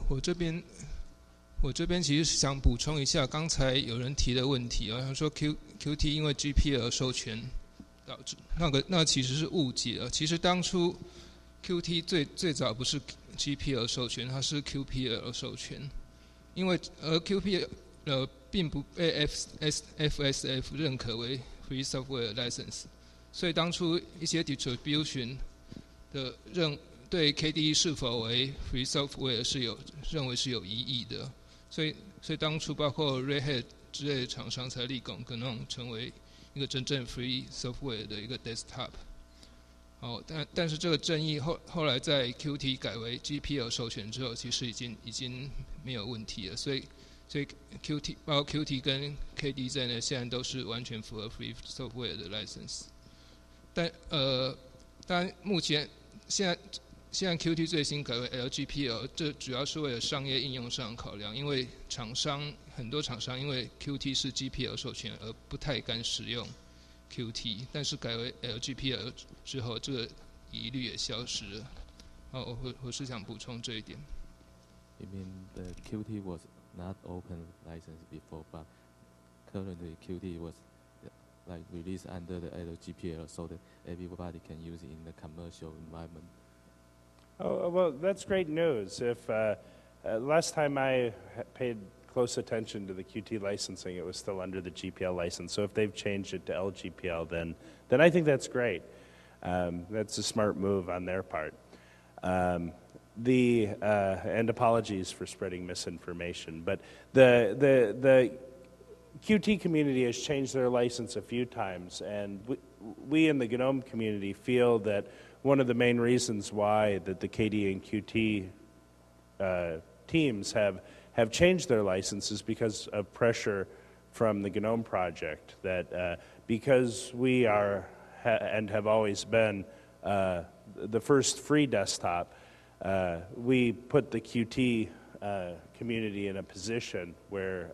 我这边其实是想补充一下刚才有人提的问题啊，他说 QT 因为 GPL 授权导致那其实是误解了。其实当初 QT 最早不是 GPL 授权，它是 QPL 授权，因为QPL 并不被 FSF 认可为 Free Software License， 所以当初一些 distribution 的对 KDE 是否为 Free Software 认为是有疑义的，所以当初包括 Red Hat 之类的厂商才立GNOME成为一个真正 Free Software 的一个 Desktop。但是这个争议后来在 QT 改为 GPL 授权之后，其实已经没有问题了，所以 QT 包括 QT 跟 KDE 在内，现在都是完全符合 Free Software 的 License。但目前现在 QT 最新改为 LGPL， 这主要是为了商业应用上考量，因为很多厂商因为 QT 是 GPL 授权而不太敢使用 QT， 但是改为 LGPL 之后，这个疑虑也消失了。我是想补充这一点。You mean the QT was not open license before, but currently QT was like released under the LGPL so that everybody can use it in the commercial environment. Oh, well, that's great news. If last time I paid close attention to the QT licensing, it was still under the GPL license. So if they've changed it to LGPL, then I think that's great. That's a smart move on their part. And apologies for spreading misinformation, but the QT community has changed their license a few times, and we in the GNOME community feel that one of the main reasons why that the KDE and QT teams have changed their licenses because of pressure from the GNOME project. That because we are and have always been the first free desktop, we put the QT community in a position where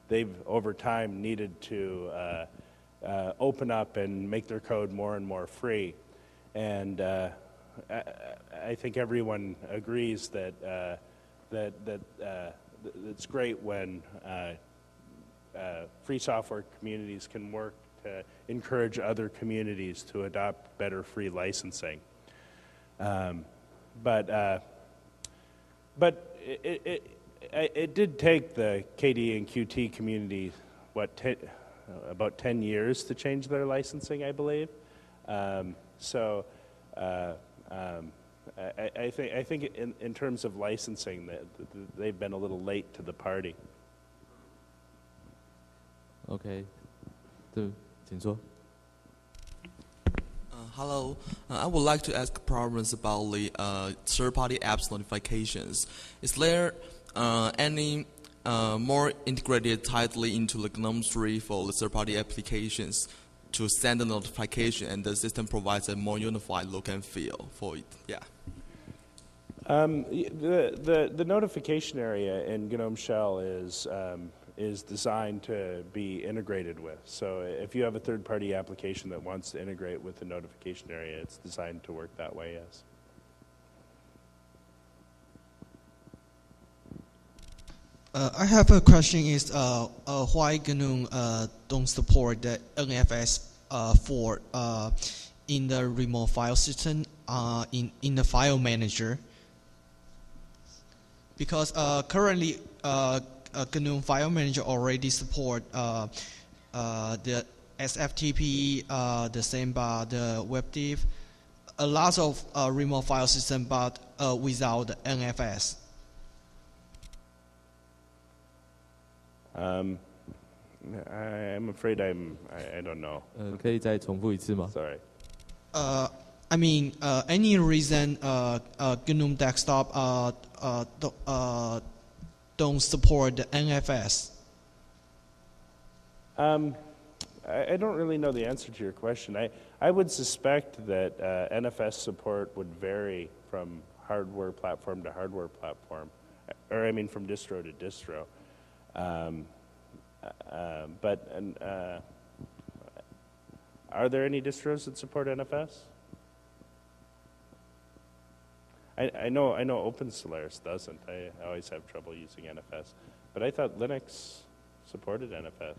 they've over time needed to open up and make their code more and more free. And I think everyone agrees that it's great when free software communities can work to encourage other communities to adopt better free licensing. But it did take the KDE and QT community about 10 years to change their licensing, I believe. So I think in terms of licensing, they've been a little late to the party. OK， 对，请说。Hello, I would like to ask problems about the third-party apps notifications. Is there any more integrated tightly into the GNOME 3 for the third-party applications to send a notification, and the system provides a more unified look and feel for it? Yeah. The notification area in GNOME Shell is designed to be integrated with. So if you have a third-party application that wants to integrate with the notification area, it's designed to work that way, yes. I have a question is why GNOME don't support the NFS for in the remote file system in the file manager? Because currently GNOME File Manager already support the SFTP, the Samba, the WebDiv, a lot of remote file system, but without the NFS. I'm afraid I don't know. 可以再重复一次吗？ Sorry. I mean, any reason GNOME Desktop don't support the NFS? I don't really know the answer to your question. I would suspect that NFS support would vary from hardware platform to hardware platform, or I mean from distro to distro. Are there any distros that support NFS? I know Open Solaris doesn't. I always have trouble using NFS. But I thought Linux supported NFS.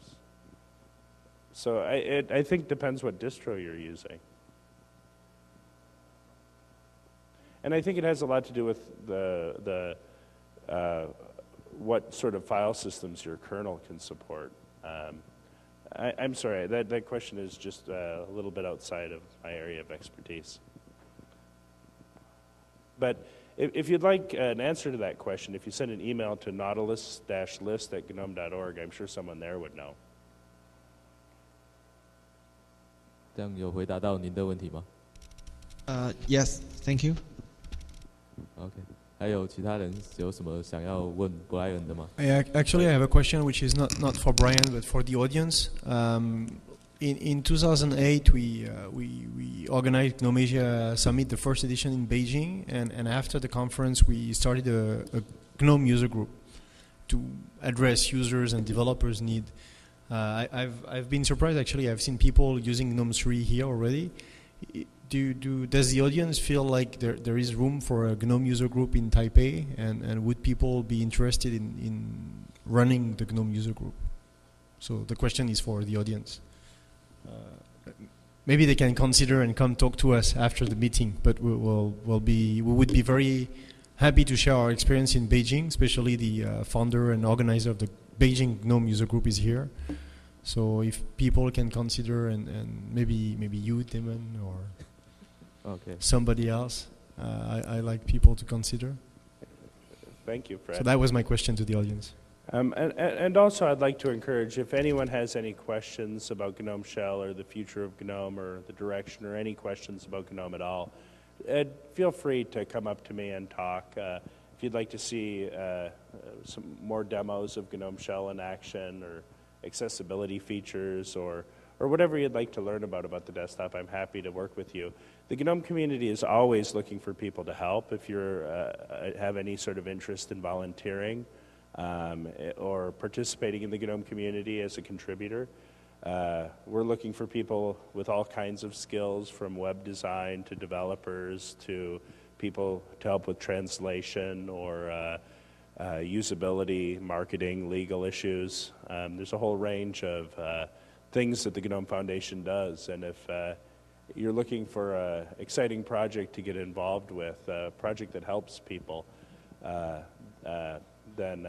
So I think depends what distro you're using. And I think it has a lot to do with the what sort of file systems your kernel can support. I'm sorry, that question is just a little bit outside of my area of expertise. But if you'd like an answer to that question, if you send an email to nautilus-list@gnome.org, I'm sure someone there would know. 这样有回答到您的问题吗？ Yes, thank you. OK， 还有其他人有什么想要问 Brian 的吗？ Actually, I have a question which is not for Brian but for the audience. In 2008, we organized GNOME.Asia Summit, the first edition in Beijing, and after the conference, we started a GNOME user group to address users and developers' need. I've been surprised actually. I've seen people using GNOME 3 here already. Does the audience feel like there is room for a GNOME user group in Taipei, and would people be interested in running the GNOME user group? So the question is for the audience. Maybe they can consider and come talk to us after the meeting, but we would be very happy to share our experience in Beijing, especially the founder and organizer of the Beijing GNOME user group is here. So if people can consider, and maybe you, Timon, or somebody else, I like people to consider. Thank you, Fred. So that was my question to the audience. And also I'd like to encourage, if anyone has any questions about GNOME Shell or the future of GNOME or the direction or any questions about GNOME at all, feel free to come up to me and talk. If you'd like to see some more demos of GNOME Shell in action or accessibility features or whatever you'd like to learn about the desktop, I'm happy to work with you. The GNOME community is always looking for people to help. If you have any sort of interest in volunteering, or participating in the GNOME community as a contributor. We're looking for people with all kinds of skills, from web design to developers to people to help with translation or usability, marketing, legal issues. There's a whole range of things that the GNOME Foundation does, and if you're looking for an exciting project to get involved with, a project that helps people, then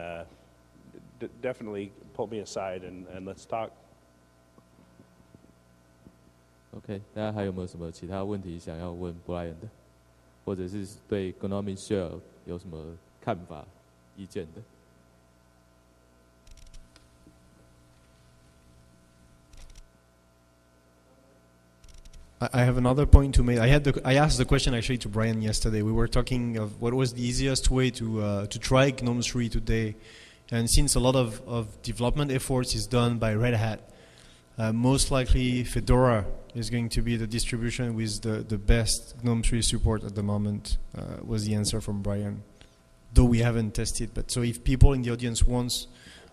definitely pull me aside and let's talk. OK， 大家还有没有什么其他问题想要问 Brian 的，或者是对 GNOME Shell 有什么看法、意见的 I have another point to make. I asked the question actually to Brian yesterday. We were talking of what was the easiest way to try GNOME 3 today, and since a lot of development efforts is done by Red Hat, most likely Fedora is going to be the distribution with the best GNOME 3 support at the moment. Was the answer from Brian, though we haven't tested. But so if people in the audience wants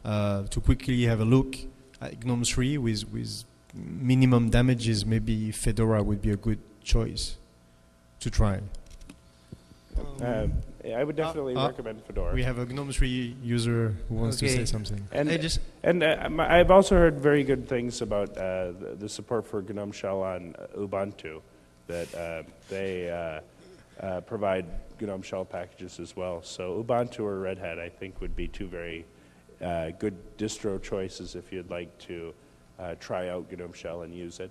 to quickly have a look at GNOME 3 with minimum damages, maybe Fedora would be a good choice to try. I would definitely recommend Fedora. We have a GNOME 3 user who wants to say something. And I've also heard very good things about the support for GNOME Shell on Ubuntu, that they provide GNOME Shell packages as well. So Ubuntu or Red Hat, I think, would be two very good distro choices if you'd like to try out GNOME Shell and use it.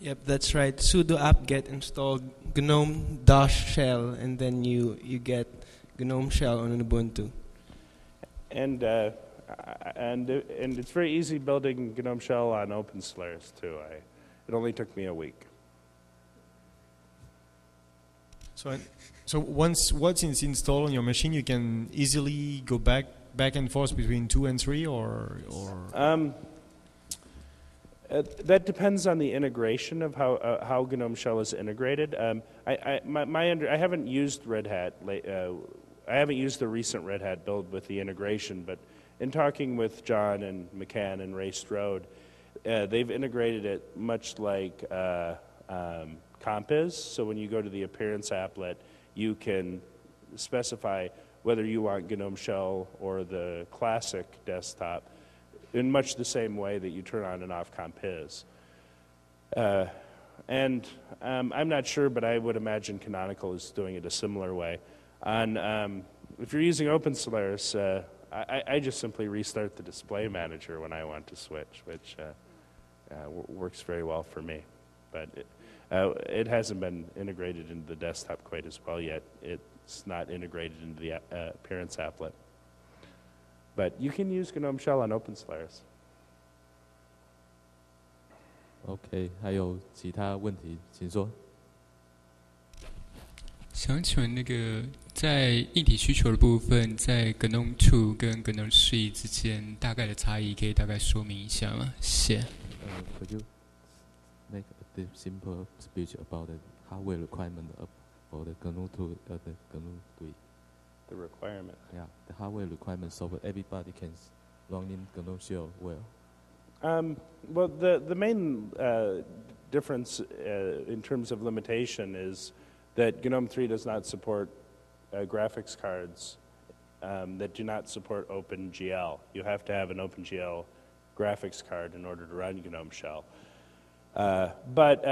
Yep, that's right. Sudo apt-get install GNOME-shell, and then you get GNOME Shell on Ubuntu. And it's very easy building GNOME Shell on OpenSolaris too. It only took me a week. So once it's installed on your machine, you can easily go back and forth between 2 and 3, or. That depends on the integration of how GNOME Shell is integrated. I haven't used Red Hat. I haven't used the recent Red Hat build with the integration, but in talking with John and McCann and Ray Strode, they've integrated it much like Comp is. So when you go to the appearance applet, you can specify whether you want GNOME Shell or the classic desktop in much the same way that you turn on and off Comp.is. And I'm not sure, but I would imagine Canonical is doing it a similar way. If you're using OpenSolaris, I just simply restart the display manager when I want to switch, which works very well for me. But it hasn't been integrated into the desktop quite as well yet. It's not integrated into the appearance applet. But you can use GNOME Shell on OpenSolaris. OK， 还有其他问题，请说。想请问那个在硬体需求的部分，在 GNOME 2跟 GNOME 3之间大概的差异，可以大概说明一下吗？谢谢。Could you make a simple speech about the hardware requirement for the GNOME 2 and the GNOME 3? The requirement. Yeah, the hardware requirement so that everybody can run in GNOME Shell well. Well, the main difference in terms of limitation is that GNOME 3 does not support graphics cards that do not support OpenGL. You have to have an OpenGL graphics card in order to run GNOME Shell. But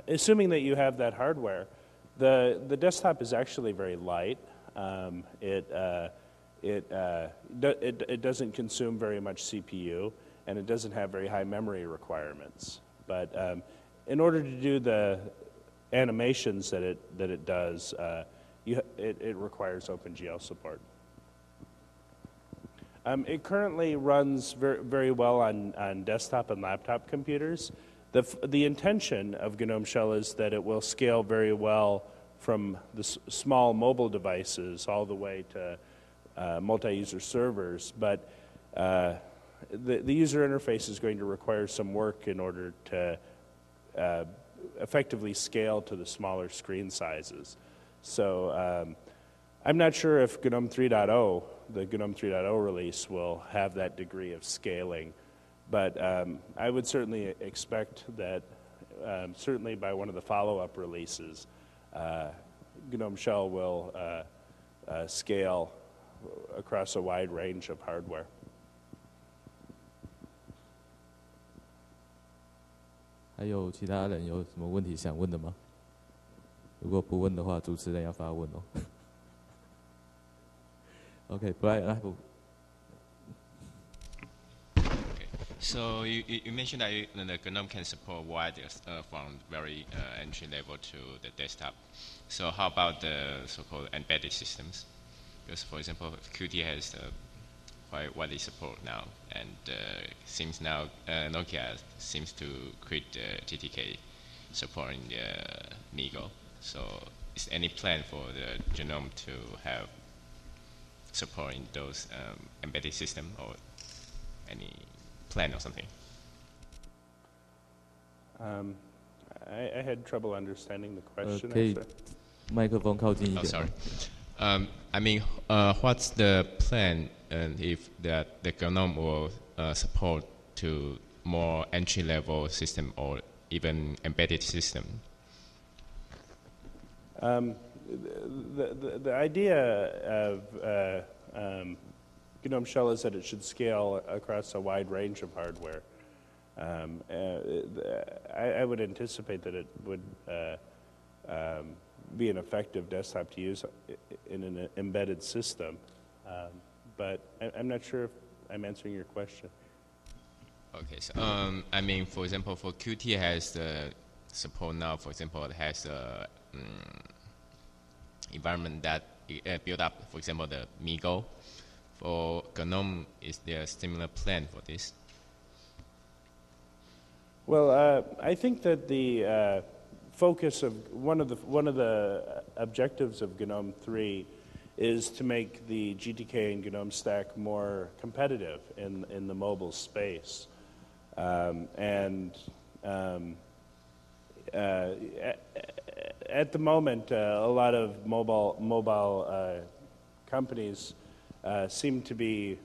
assuming that you have that hardware, the desktop is actually very light. It doesn't consume very much CPU, and it doesn't have very high memory requirements. But in order to do the animations that it does, it requires OpenGL support. It currently runs very well on desktop and laptop computers. The intention of GNOME Shell is that it will scale very well from the small mobile devices all the way to multi-user servers, but the user interface is going to require some work in order to effectively scale to the smaller screen sizes. So I'm not sure if GNOME 3.0, the GNOME 3.0 release, will have that degree of scaling, but I would certainly expect that certainly by one of the follow-up releases, GNOME Shell will scale across a wide range of hardware. 还有其他人有什么问题想问的吗？如果不问的话，主持人要发问哦。OK, Brian, I have. So you mentioned that the GNOME can support wide from very entry level to the desktop. So how about the so-called embedded systems? Because for example, Qt has quite widely support now, and seems now Nokia seems to create GTK. supporting the MeeGo. So is any plan for the GNOME to have supporting those embedded system, or any plan or something? I had trouble understanding the question. 可以麦克风靠近一点。 Oh, sorry. I mean, what's the plan if the GNOME will support to more entry-level system or even embedded system? The idea of GNOME Shell is that it should scale across a wide range of hardware. I would anticipate that it would be an effective desktop to use in an embedded system, but I'm not sure if I'm answering your question. Okay, so I mean, for example, for Qt has the support now. For example, it has a environment that built up. For example, the MeeGo. For GNOME, is there a similar plan for this? Well, I think that the focus of one of the objectives of GNOME 3 is to make the GTK and GNOME stack more competitive in the mobile space, at the moment, a lot of mobile companies seem to be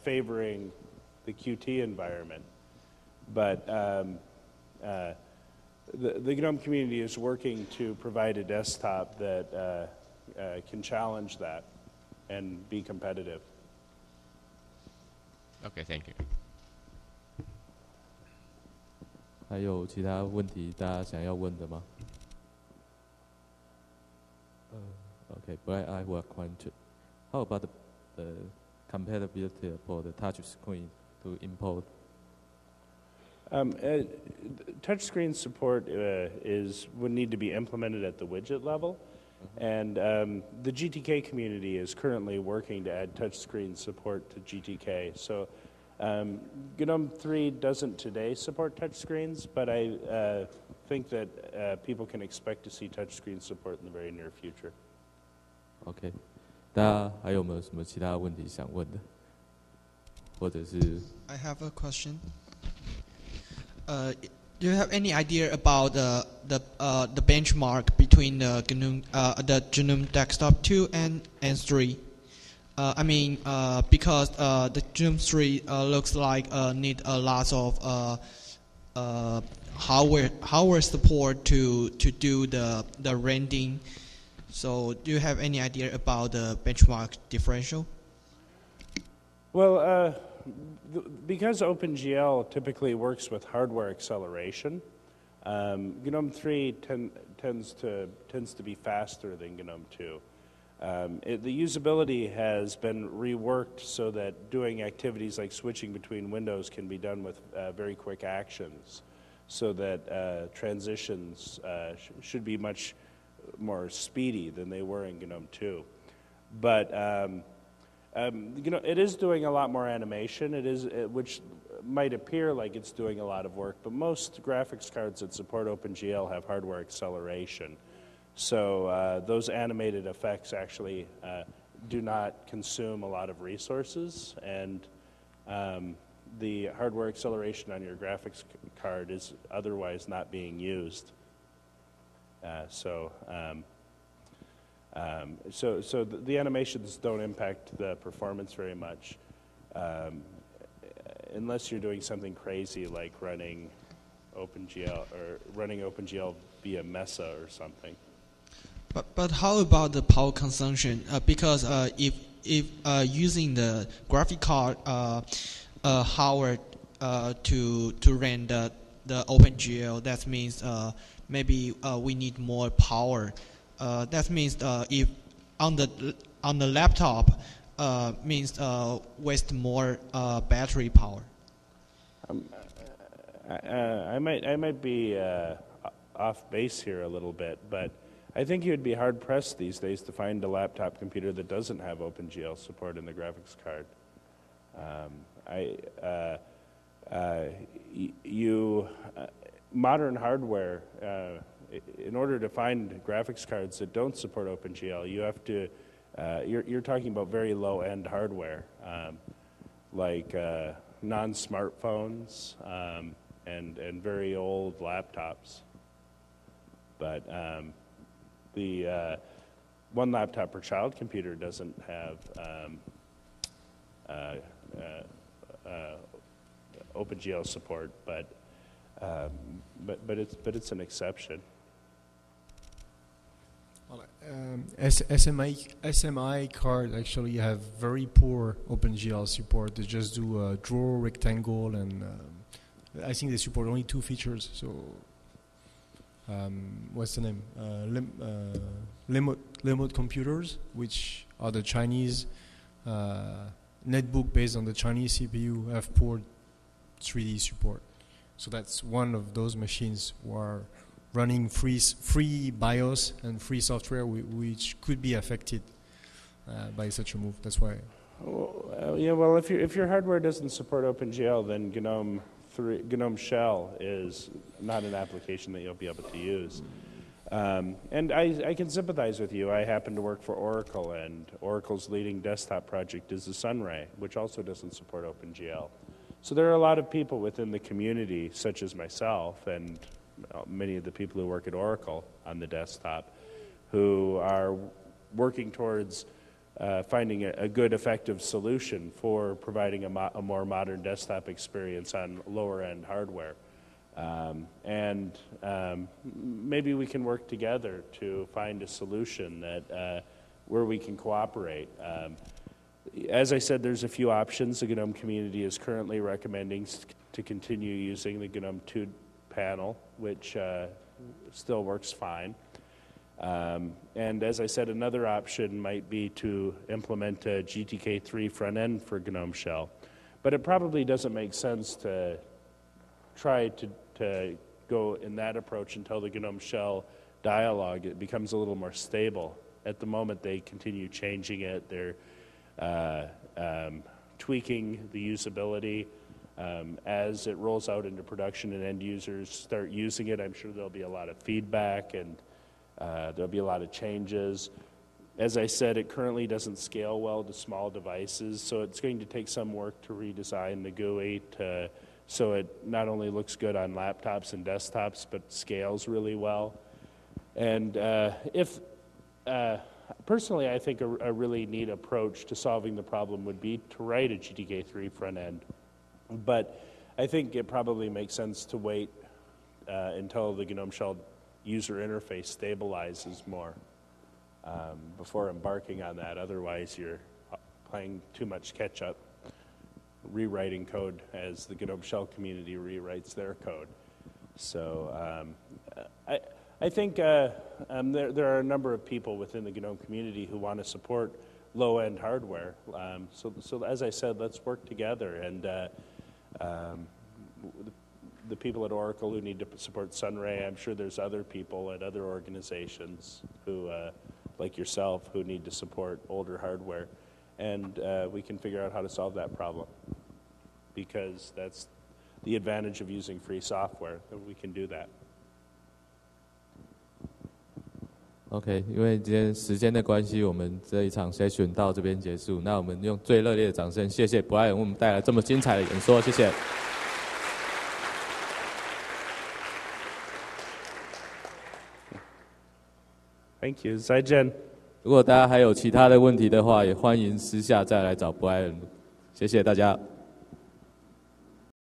favoring the Qt environment, but the GNOME community is working to provide a desktop that can challenge that and be competitive. Okay, thank you. 还有其他问题大家想要问的吗？ Okay, but I will question. How about the compatibility for the touch screen to import? Touchscreen support would need to be implemented at the widget level, and the GTK community is currently working to add touchscreen support to GTK. So GNOME 3 doesn't today support touchscreens, but I think that people can expect to see touchscreen support in the very near future. OK， 大家还有没有什么其他问题想问的，或者是 I have a question. Do you have any idea about the benchmark between the GNOME Desktop 2 and 3? I mean, because the GNOME 3 looks like need a lot of hardware support to do the rendering. So, do you have any idea about the benchmark differential? Well, because OpenGL typically works with hardware acceleration, GNOME 3 tends to be faster than GNOME 2. The usability has been reworked so that doing activities like switching between windows can be done with very quick actions, so that transitions should be much more speedy than they were in GNOME 2. But it is doing a lot more animation. Which might appear like it's doing a lot of work, but most graphics cards that support OpenGL have hardware acceleration. So those animated effects actually do not consume a lot of resources, and the hardware acceleration on your graphics card is otherwise not being used. So the animations don't impact the performance very much, unless you're doing something crazy like running OpenGL via Mesa or something. But how about the power consumption? Because if using the graphic card hardware to run the OpenGL, that means maybe we need more power. That means if on the laptop means waste more battery power. I might be off base here a little bit, but I think you'd be hard pressed these days to find a laptop computer that doesn't have OpenGL support in the graphics card. modern hardware, in order to find graphics cards that don't support OpenGL, you have to, you're talking about very low-end hardware, like non-smartphones and very old laptops. But the one laptop per child computer doesn't have OpenGL support, but it's an exception. Well, SMI card actually have very poor OpenGL support. They just do a draw, rectangle, and I think they support only 2 features. So what's the name? Lemot computers, which are the Chinese netbook based on the Chinese CPU, have poor 3D support. So that's one of those machines who are running free BIOS and free software, which could be affected by such a move. That's why. Yeah, well, if your hardware doesn't support OpenGL, then GNOME Shell is not an application that you'll be able to use. And I can sympathize with you. I happen to work for Oracle, and Oracle's leading desktop project is the Sunray, which also doesn't support OpenGL. So there are a lot of people within the community, such as myself and many of the people who work at Oracle on the desktop, who are working towards finding a good, effective solution for providing a more modern desktop experience on lower-end hardware. And maybe we can work together to find a solution that where we can cooperate. As I said, there's a few options. The GNOME community is currently recommending to continue using the GNOME 2 panel, which still works fine. And as I said, another option might be to implement a GTK3 front end for GNOME Shell. But it probably doesn't make sense to try to go in that approach until the GNOME Shell dialog it becomes a little more stable. At the moment, they continue changing it. They're tweaking the usability. As it rolls out into production and end users start using it, I'm sure there'll be a lot of feedback and there'll be a lot of changes. As I said, it currently doesn't scale well to small devices, so it's going to take some work to redesign the GUI so it not only looks good on laptops and desktops, but scales really well. And personally, I think a really neat approach to solving the problem would be to write a GTK3 front end. But I think it probably makes sense to wait until the GNOME Shell user interface stabilizes more before embarking on that. Otherwise, you're playing too much catch-up, rewriting code as the GNOME Shell community rewrites their code. So I think there are a number of people within the GNOME community who want to support low-end hardware. So as I said, let's work together. And the people at Oracle who need to support Sunray, I'm sure there's other people at other organizations who, like yourself, who need to support older hardware. And we can figure out how to solve that problem, because that's the advantage of using free software, that we can do that. OK， 因为今天时间的关系，我们这一场 session 到这边结束。那我们用最热烈的掌声，谢谢 Brian 为我们带来这么精彩的演说，谢谢。Thank you， 再见。如果大家还有其他的问题的话，也欢迎私下再来找 Brian。谢谢大家。